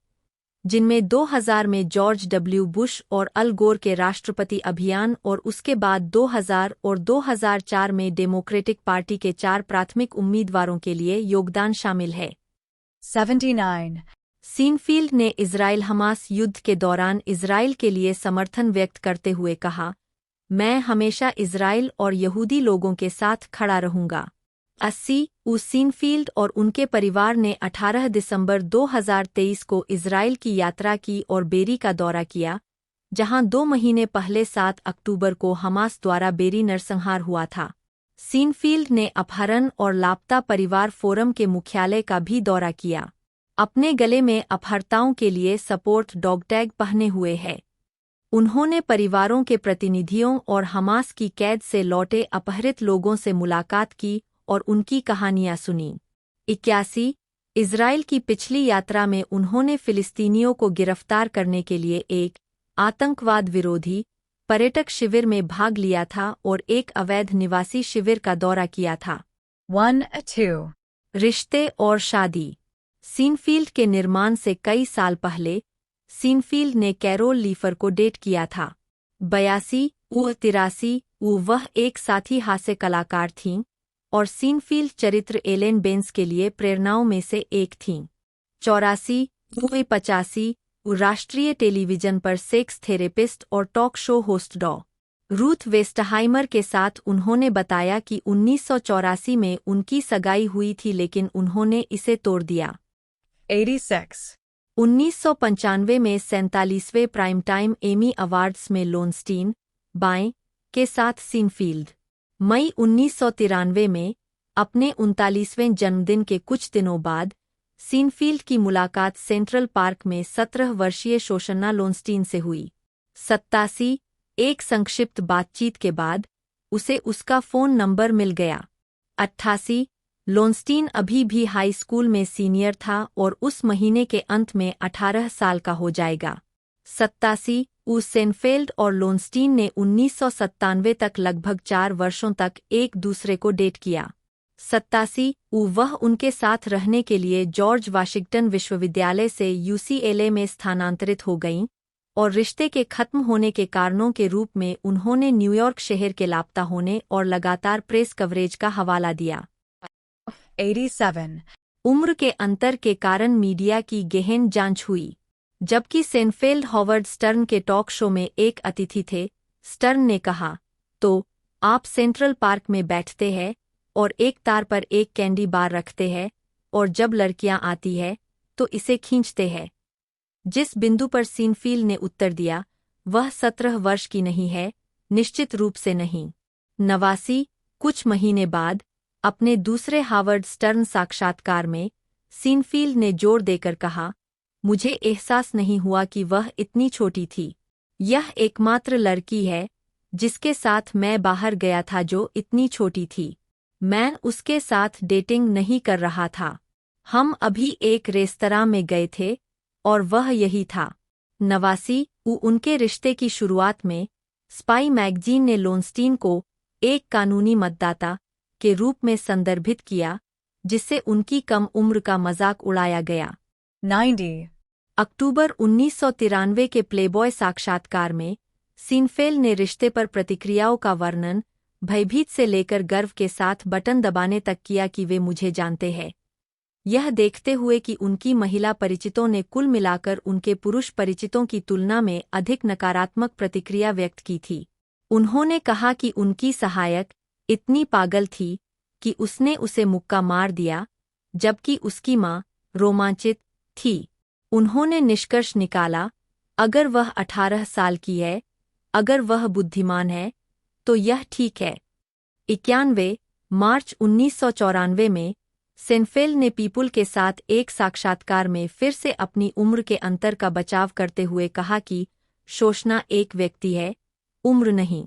जिनमें 2000 में जॉर्ज W. बुश और अल गोर के राष्ट्रपति अभियान और उसके बाद 2000 और 2004 में डेमोक्रेटिक पार्टी के 4 प्राथमिक उम्मीदवारों के लिए योगदान शामिल है। 79. सीनफील्ड ने इजराइल हमास युद्ध के दौरान इजराइल के लिए समर्थन व्यक्त करते हुए कहा, मैं हमेशा इजराइल और यहूदी लोगों के साथ खड़ा रहूंगा। 80 सीनफील्ड और उनके परिवार ने 18 दिसंबर 2023 को इजराइल की यात्रा की और बेरी का दौरा किया, जहां 2 महीने पहले 7 अक्टूबर को हमास द्वारा बेरी नरसंहार हुआ था। सीनफील्ड ने अपहरण और लापता परिवार फोरम के मुख्यालय का भी दौरा किया। अपने गले में अपहर्ताओं के लिए सपोर्ट डॉग टैग पहने हुए है। उन्होंने परिवारों के प्रतिनिधियों और हमास की कैद से लौटे अपहरित लोगों से मुलाकात की और उनकी कहानियां सुनी। 81 इजराइल की पिछली यात्रा में उन्होंने फिलिस्तीनियों को गिरफ्तार करने के लिए एक आतंकवाद विरोधी पर्यटक शिविर में भाग लिया था और एक अवैध निवासी शिविर का दौरा किया था। 1-2. रिश्ते और शादी। सीनफील्ड के निर्माण से कई साल पहले सीनफील्ड ने कैरोल लीफर को डेट किया था। 82-83 वह एक साथी हास्य कलाकार थीं और सीनफील्ड चरित्र एलेन बेंस के लिए प्रेरणाओं में से एक थीं। 84 85 राष्ट्रीय टेलीविजन पर सेक्स थेरेपिस्ट और टॉक शो होस्ट डॉ. रूथ वेस्टहाइमर के साथ उन्होंने बताया कि 1984 में उनकी सगाई हुई थी लेकिन उन्होंने इसे तोड़ दिया। 86. 1995 में 47वें प्राइम टाइम एमी अवार्ड्स में लोनस्टीन, बाएं, के साथ सीनफील्ड। मई 1993 में अपने 39वें जन्मदिन के कुछ दिनों बाद सीनफील्ड की मुलाकात सेंट्रल पार्क में 17 वर्षीय शोशन्ना लोनस्टीन से हुई। 87 एक संक्षिप्त बातचीत के बाद उसे उसका फ़ोन नंबर मिल गया। 88 लोनस्टीन अभी भी हाई स्कूल में सीनियर था और उस महीने के अंत में 18 साल का हो जाएगा। 87 सेनफेल्ड और लोनस्टीन ने 1997 तक लगभग 4 वर्षों तक एक दूसरे को डेट किया। 87 वह उनके साथ रहने के लिए जॉर्ज वाशिंगटन विश्वविद्यालय से UCLA में स्थानांतरित हो गईं और रिश्ते के खत्म होने के कारणों के रूप में उन्होंने न्यूयॉर्क शहर के लापता होने और लगातार प्रेस कवरेज का हवाला दिया। 87. उम्र के अंतर के कारण मीडिया की गहन जांच हुई। जबकि सेनफेल्ड हॉवर्ड स्टर्न के टॉक शो में एक अतिथि थे, स्टर्न ने कहा, तो आप सेंट्रल पार्क में बैठते हैं और एक तार पर एक कैंडी बार रखते हैं और जब लड़कियां आती है तो इसे खींचते हैं। जिस बिंदु पर सीनफील्ड ने उत्तर दिया, वह 17 वर्ष की नहीं है, निश्चित रूप से नहीं। 89 कुछ महीने बाद अपने दूसरे हावर्ड स्टर्न साक्षात्कार में सीनफील्ड ने जोर देकर कहा, मुझे एहसास नहीं हुआ कि वह इतनी छोटी थी। यह एकमात्र लड़की है जिसके साथ मैं बाहर गया था जो इतनी छोटी थी। मैं उसके साथ डेटिंग नहीं कर रहा था। हम अभी एक रेस्तरां में गए थे और वह यही था। 89 उनके रिश्ते की शुरुआत में स्पाई मैगजीन ने लोनस्टीन को एक कानूनी मतदाता के रूप में संदर्भित किया, जिससे उनकी कम उम्र का मजाक उड़ाया गया। 90. अक्टूबर 1993 के प्लेबॉय साक्षात्कार में सीनफेल्ड ने रिश्ते पर प्रतिक्रियाओं का वर्णन भयभीत से लेकर गर्व के साथ बटन दबाने तक किया कि वे मुझे जानते हैं, यह देखते हुए कि उनकी महिला परिचितों ने कुल मिलाकर उनके पुरुष परिचितों की तुलना में अधिक नकारात्मक प्रतिक्रिया व्यक्त की थी। उन्होंने कहा कि उनकी सहायक इतनी पागल थी कि उसने उसे मुक्का मार दिया, जबकि उसकी मां रोमांचित थी। उन्होंने निष्कर्ष निकाला, अगर वह 18 साल की है, अगर वह बुद्धिमान है, तो यह ठीक है। 91 मार्च 1994 में सेनफेल्ड ने पीपुल के साथ एक साक्षात्कार में फिर से अपनी उम्र के अंतर का बचाव करते हुए कहा कि शोषणा एक व्यक्ति है, उम्र नहीं।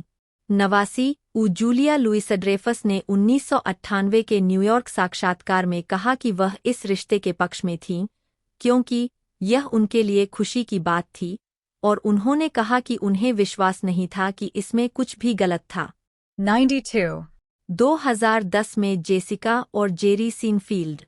89 जूलिया लुइस ड्रेफस ने 1998 के न्यूयॉर्क साक्षात्कार में कहा कि वह इस रिश्ते के पक्ष में थीं, क्योंकि यह उनके लिए खुशी की बात थी और उन्होंने कहा कि उन्हें विश्वास नहीं था कि इसमें कुछ भी गलत था। 92. 2010 में जेसिका और जेरी सीनफील्ड।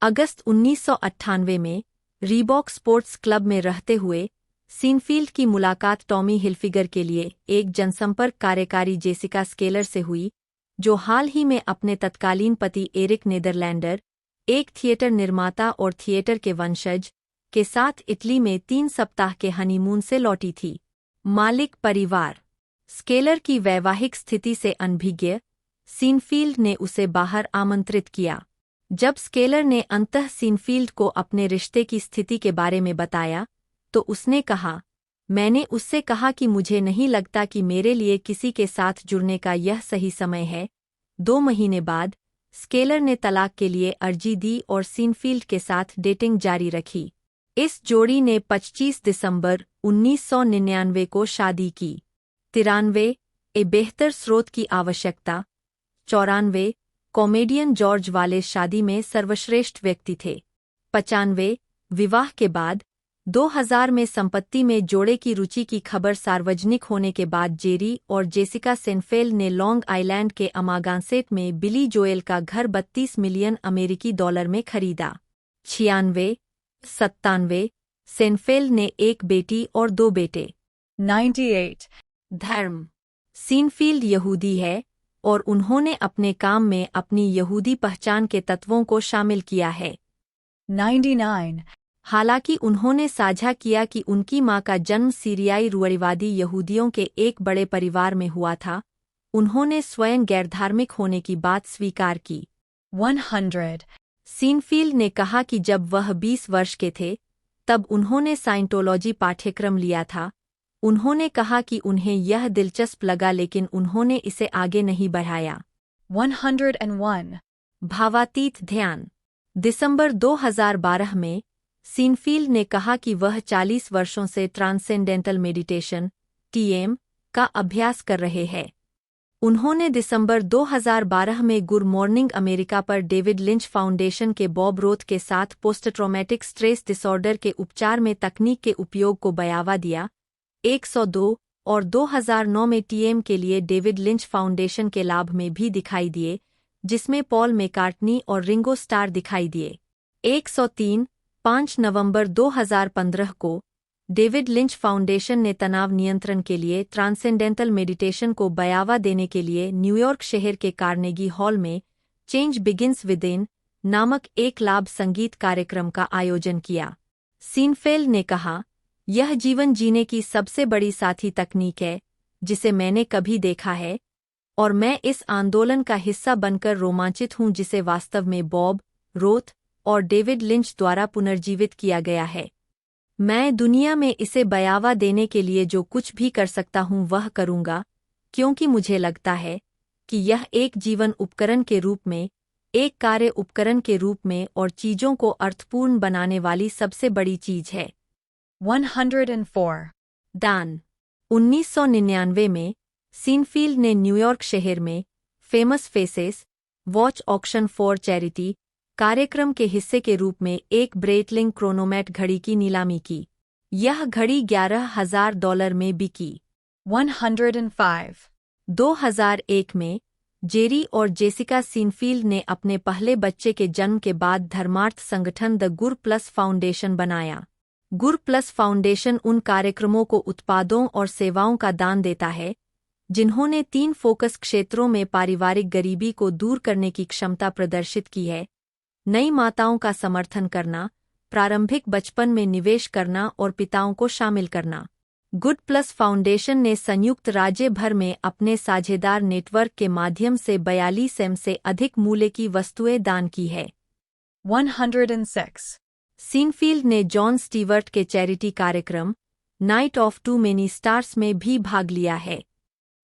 अगस्त 1998 में रीबॉक स्पोर्ट्स क्लब में रहते हुए सीनफील्ड की मुलाकात टॉमी हिल्फिगर के लिए एक जनसंपर्क कार्यकारी जेसिका स्केलर से हुई, जो हाल ही में अपने तत्कालीन पति एरिक नीदरलैंडर, एक थिएटर निर्माता और थिएटर के वंशज, के साथ इटली में 3 सप्ताह के हनीमून से लौटी थी। मालिक परिवार। स्केलर की वैवाहिक स्थिति से अनभिज्ञ सीनफील्ड ने उसे बाहर आमंत्रित किया। जब स्केलर ने अंततः सीनफील्ड को अपने रिश्ते की स्थिति के बारे में बताया, तो उसने कहा, मैंने उससे कहा कि मुझे नहीं लगता कि मेरे लिए किसी के साथ जुड़ने का यह सही समय है। 2 महीने बाद स्केलर ने तलाक के लिए अर्जी दी और सीनफील्ड के साथ डेटिंग जारी रखी। इस जोड़ी ने 25 दिसंबर 1999 को शादी की। 93 ए बेहतर स्रोत की आवश्यकता। 94 कॉमेडियन जॉर्ज वालेस शादी में सर्वश्रेष्ठ व्यक्ति थे। 95 विवाह के बाद 2000 में संपत्ति में जोड़े की रुचि की खबर सार्वजनिक होने के बाद जेरी और जेसिका सेनफेल्ड ने लॉन्ग आइलैंड के अमागानसेट में बिली जोएल का घर 32 मिलियन अमेरिकी डॉलर में खरीदा। 96 97 सेनफेल्ड ने एक बेटी और 2 बेटे। 98. धर्म। सीनफील्ड यहूदी है और उन्होंने अपने काम में अपनी यहूदी पहचान के तत्वों को शामिल किया है। 99. हालांकि उन्होंने साझा किया कि उनकी मां का जन्म सीरियाई रूढ़िवादी यहूदियों के एक बड़े परिवार में हुआ था, उन्होंने स्वयं गैरधार्मिक होने की बात स्वीकार की। 100. सीनफील्ड ने कहा कि जब वह 20 वर्ष के थे, तब उन्होंने साइंटोलॉजी पाठ्यक्रम लिया था। उन्होंने कहा कि उन्हें यह दिलचस्प लगा लेकिन उन्होंने इसे आगे नहीं बढ़ाया। 101. भावातीत ध्यान। दिसंबर 2012 में, सीनफील्ड ने कहा कि वह 40 वर्षों से ट्रांसेंडेंटल मेडिटेशन (TM) का अभ्यास कर रहे हैं। उन्होंने दिसंबर 2012 में गुड मॉर्निंग अमेरिका पर डेविड लिंच फाउंडेशन के बॉब रोथ के साथ पोस्ट ट्रॉमेटिक स्ट्रेस डिसऑर्डर के उपचार में तकनीक के उपयोग को बढ़ावा दिया। 102 और 2009 में TM के लिए डेविड लिंच फाउंडेशन के लाभ में भी दिखाई दिए, जिसमें पॉल मैकार्टनी और रिंगो स्टार दिखाई दिए। 103 5 नवंबर 2015 को, डेविड लिंच फाउंडेशन ने तनाव नियंत्रण के लिए ट्रांसेंडेंटल मेडिटेशन को बढ़ावा देने के लिए न्यूयॉर्क शहर के कार्नेगी हॉल में चेंज बिगिंस विदिन नामक एक लाभ संगीत कार्यक्रम का आयोजन किया। सीनफेल्ड ने कहा, यह जीवन जीने की सबसे बड़ी साथी तकनीक है जिसे मैंने कभी देखा है, और मैं इस आंदोलन का हिस्सा बनकर रोमांचित हूं जिसे वास्तव में बॉब रोथ और डेविड लिंच द्वारा पुनर्जीवित किया गया है। मैं दुनिया में इसे बढ़ावा देने के लिए जो कुछ भी कर सकता हूं वह करूंगा, क्योंकि मुझे लगता है कि यह एक जीवन उपकरण के रूप में, एक कार्य उपकरण के रूप में और चीजों को अर्थपूर्ण बनाने वाली सबसे बड़ी चीज है। 104. दान। 1999 में, सीनफील्ड ने न्यूयॉर्क शहर में famous faces watch auction for charity कार्यक्रम के हिस्से के रूप में एक ब्रेटलिंग क्रोनोमैट घड़ी की नीलामी की। यह घड़ी $11,000 में बिकी। 105. 2001 में, जेरी और जेसिका सीनफील्ड ने अपने पहले बच्चे के जन्म के बाद धर्मार्थ संगठन द गुर प्लस फाउंडेशन बनाया। गुर प्लस फाउंडेशन उन कार्यक्रमों को उत्पादों और सेवाओं का दान देता है जिन्होंने 3 फोकस क्षेत्रों में पारिवारिक गरीबी को दूर करने की क्षमता प्रदर्शित की है: नई माताओं का समर्थन करना, प्रारंभिक बचपन में निवेश करना और पिताओं को शामिल करना। गुड प्लस फाउंडेशन ने संयुक्त राज्य भर में अपने साझेदार नेटवर्क के माध्यम से 42 M से अधिक मूल्य की वस्तुएं दान की है। 106. सीनफील्ड ने जॉन स्टीवर्ट के चैरिटी कार्यक्रम night of too many stars में भी भाग लिया है।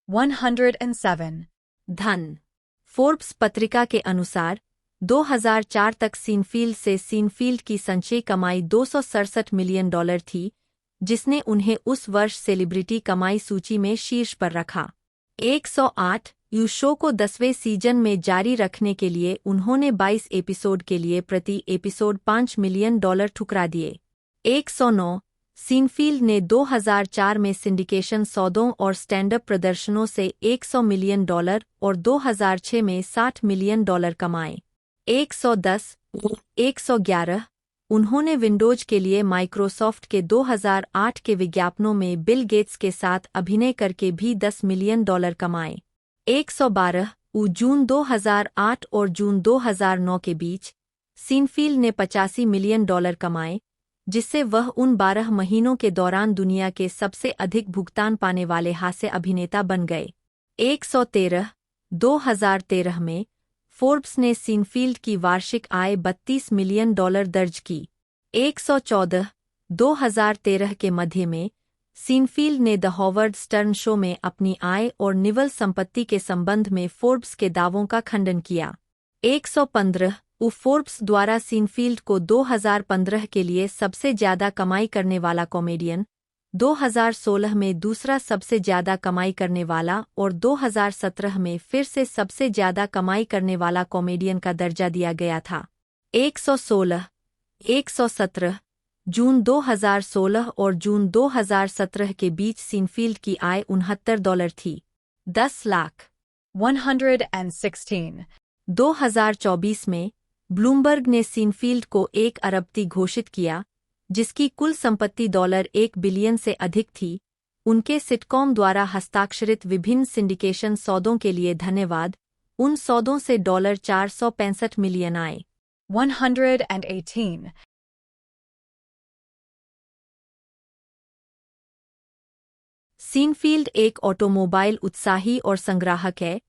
107. धन। फोर्ब्स पत्रिका के अनुसार 2004 तक सीनफील्ड की संचयी कमाई $267 मिलियन थी, जिसने उन्हें उस वर्ष सेलिब्रिटी कमाई सूची में शीर्ष पर रखा। 108 यू शो को 10वें सीजन में जारी रखने के लिए उन्होंने 22 एपिसोड के लिए प्रति एपिसोड $5 मिलियन ठुकरा दिए। 109 सीनफील्ड ने 2004 में सिंडिकेशन सौदों और स्टैंड-अप प्रदर्शनों से $100 मिलियन और 2006 में $60 मिलियन कमाए। 110 111 उन्होंने विंडोज के लिए माइक्रोसॉफ्ट के 2008 के विज्ञापनों में बिल गेट्स के साथ अभिनय करके भी $10 मिलियन कमाए। 112 जून 2008 और जून 2009 के बीच, सीनफील्ड ने $85 मिलियन कमाए, जिससे वह उन 12 महीनों के दौरान दुनिया के सबसे अधिक भुगतान पाने वाले हास्य अभिनेता बन गए। 113 2013 में, फोर्ब्स ने सीनफील्ड की वार्षिक आय $32 मिलियन दर्ज की। 114 2013 के मध्य में, सीनफील्ड ने द हॉवर्ड स्टर्न शो में अपनी आय और निवल संपत्ति के संबंध में फोर्ब्स के दावों का खंडन किया। 115 फोर्ब्स द्वारा सीनफील्ड को 2015 के लिए सबसे ज्यादा कमाई करने वाला कॉमेडियन, 2016 में दूसरा सबसे ज्यादा कमाई करने वाला और 2017 में फिर से सबसे ज्यादा कमाई करने वाला कॉमेडियन का दर्जा दिया गया था। 116 117 जून 2016 और जून 2017 के बीच सीनफील्ड की आय $69 थी। 10 लाख। 116. 2024 में, ब्लूमबर्ग ने सीनफील्ड को 1 अरबपति घोषित किया, जिसकी कुल संपत्ति $1 बिलियन से अधिक थी। उनके सिटकॉम द्वारा हस्ताक्षरित विभिन्न सिंडिकेशन सौदों के लिए धन्यवाद। उन सौदों से $465 मिलियन आए। 118. सीनफील्ड एक ऑटोमोबाइल उत्साही और संग्राहक है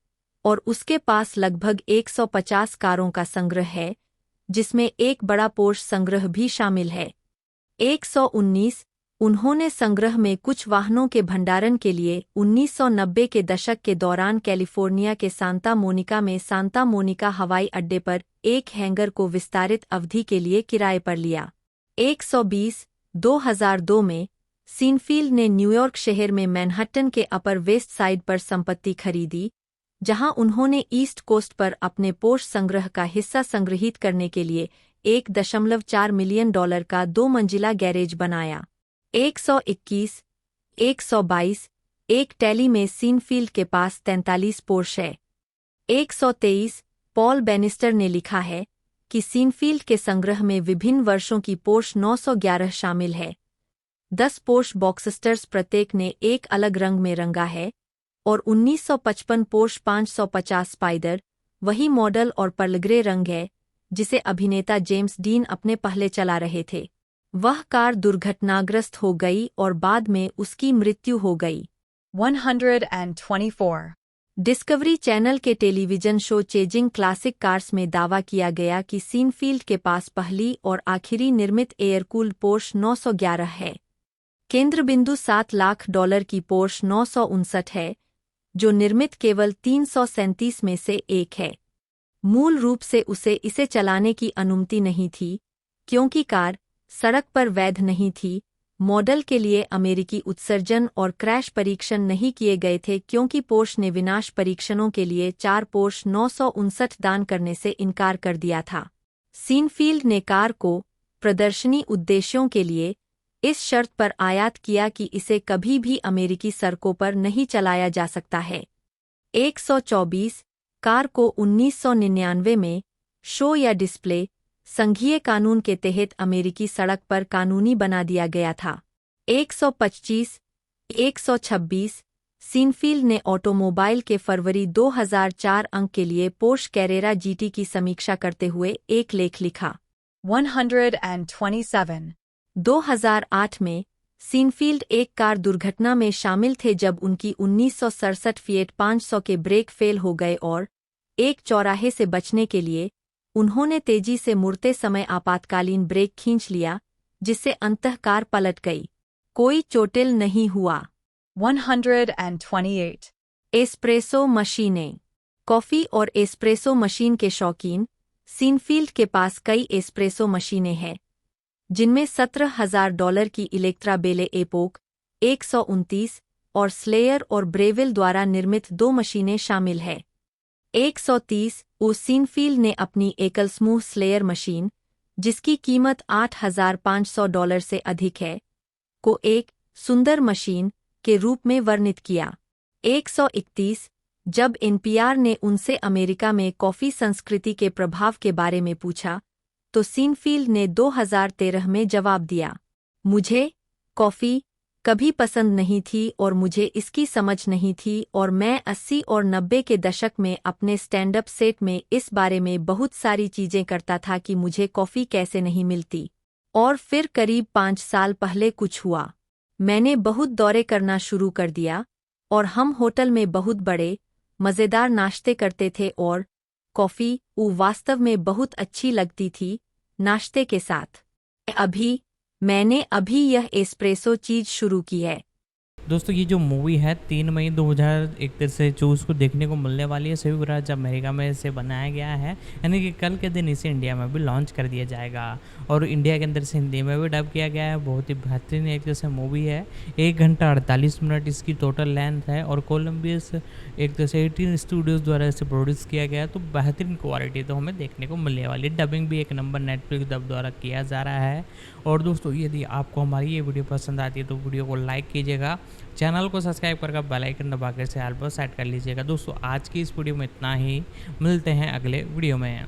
और उसके पास लगभग 150 कारों का संग्रह है, जिसमें एक बड़ा पोर्श संग्रह भी शामिल है। 119 उन्होंने संग्रह में कुछ वाहनों के भंडारण के लिए 1990 के दशक के दौरान कैलिफोर्निया के सांता मोनिका में सांता मोनिका हवाई अड्डे पर एक हैंगर को विस्तारित अवधि के लिए किराए पर लिया। 120 2002 में सीनफील्ड ने न्यूयॉर्क शहर में मैनहट्टन के अपर वेस्ट साइड पर संपत्ति खरीदी, जहां उन्होंने ईस्ट कोस्ट पर अपने पोर्श संग्रह का हिस्सा संग्रहीत करने के लिए $1.4 मिलियन का 2 मंजिला गैरेज बनाया। 121 122 एक टैली में सीनफील्ड के पास 43 पोर्श है। 123 पॉल बेनिस्टर ने लिखा है कि सीनफील्ड के संग्रह में विभिन्न वर्षों की पोर्श 911 शामिल है। 10 पोर्श बॉक्सस्टर्स प्रत्येक ने एक अलग रंग में रंगा है और 1955 पोर्श 550 स्पाइडर वही मॉडल और पर्लग्रे रंग है जिसे अभिनेता जेम्स डीन अपने पहले चला रहे थे। वह कार दुर्घटनाग्रस्त हो गई और बाद में उसकी मृत्यु हो गई। 124. डिस्कवरी चैनल के television show chasing classic cars में दावा किया गया कि सीनफील्ड के पास पहली और आखिरी निर्मित एयर-कूल्ड पोर्श 911 है। केंद्र बिंदु $7 लाख की पोर्श 959 है, जो निर्मित केवल 337 में से एक है। मूल रूप से उसे इसे चलाने की अनुमति नहीं थी, क्योंकि कार सड़क पर वैध नहीं थी। मॉडल के लिए अमेरिकी उत्सर्जन और क्रैश परीक्षण नहीं किए गए थे क्योंकि पोर्श ने विनाश परीक्षणों के लिए 4 पोर्श 959 दान करने से इनकार कर दिया था। सीनफील्ड ने कार को प्रदर्शनी उद्देश्यों के लिए इस शर्त पर आयात किया कि इसे कभी भी अमेरिकी सड़कों पर नहीं चलाया जा सकता है। 124 कार को 1999 में शो या डिस्प्ले संघीय कानून के तहत अमेरिकी सड़क पर कानूनी बना दिया गया था। 125 126 सीनफील्ड ने ऑटोमोबाइल के फरवरी 2004 अंक के लिए पोर्श कैरेरा जीटी की समीक्षा करते हुए एक लेख लिखा। 127. 2008 में सीनफील्ड एक कार दुर्घटना में शामिल थे जब उनकी 1967 फिएट 500 के ब्रेक फेल हो गए और एक चौराहे से बचने के लिए उन्होंने तेजी से मुड़ते समय आपातकालीन ब्रेक खींच लिया, जिससे अंततः कार पलट गई। कोई चोटिल नहीं हुआ। 128. एस्प्रेसो मशीनें। कॉफ़ी और एस्प्रेसो मशीन के शौकीन, सीनफील्ड के पास कई एस्प्रेसो मशीनें हैं, जिनमें $17,000 की इलेक्ट्रा बेले एपोक 129 और स्लेयर और ब्रेविल द्वारा निर्मित 2 मशीनें शामिल हैं। 130 सीनफील्ड ने अपनी एकल समूह स्लेयर मशीन, जिसकी कीमत $8,500 से अधिक है, को एक सुंदर मशीन के रूप में वर्णित किया। 131 जब एनपीआर ने उनसे अमेरिका में कॉफ़ी संस्कृति के प्रभाव के बारे में पूछा, तो सीनफील्ड ने 2013 में जवाब दिया, मुझे कॉफ़ी कभी पसंद नहीं थी और मुझे इसकी समझ नहीं थी और मैं 80 और 90 के दशक में अपने स्टैंड-अप सेट में इस बारे में बहुत सारी चीज़ें करता था कि मुझे कॉफ़ी कैसे नहीं मिलती। और फिर करीब 5 साल पहले कुछ हुआ। मैंने बहुत दौरे करना शुरू कर दिया और हम होटल में बहुत बड़े, मज़ेदार नाश्ते करते थे और कॉफ़ी वास्तव में बहुत अच्छी लगती थी नाश्ते के साथ। मैंने अभी यह एस्प्रेसो चीज़ शुरू की है। दोस्तों ये जो मूवी है 3 मई 2021 से जो उसको देखने को मिलने वाली है, सभी राज्य अमेरिका में इसे बनाया गया है, यानी कि कल के दिन इसे इंडिया में भी लॉन्च कर दिया जाएगा और इंडिया के अंदर से हिंदी में भी डब किया गया है। बहुत ही बेहतरीन एक जैसे मूवी है। 1 घंटा 48 मिनट इसकी टोटल लेंथ है और कोलंबियस एक जैसे 18 स्टूडियोज़ द्वारा इसे प्रोड्यूस किया गया है, तो बेहतरीन क्वालिटी तो हमें देखने को मिलने वाली है। डबिंग भी एक नंबर नेटफ्लिक्स डब द्वारा किया जा रहा है। और दोस्तों यदि आपको हमारी ये वीडियो पसंद आती है तो वीडियो को लाइक कीजिएगा, चैनल को सब्सक्राइब करके बेल आइकन दबा कर से ऑल पर सेट कर लीजिएगा। दोस्तों आज की इस वीडियो में इतना ही, मिलते हैं अगले वीडियो में।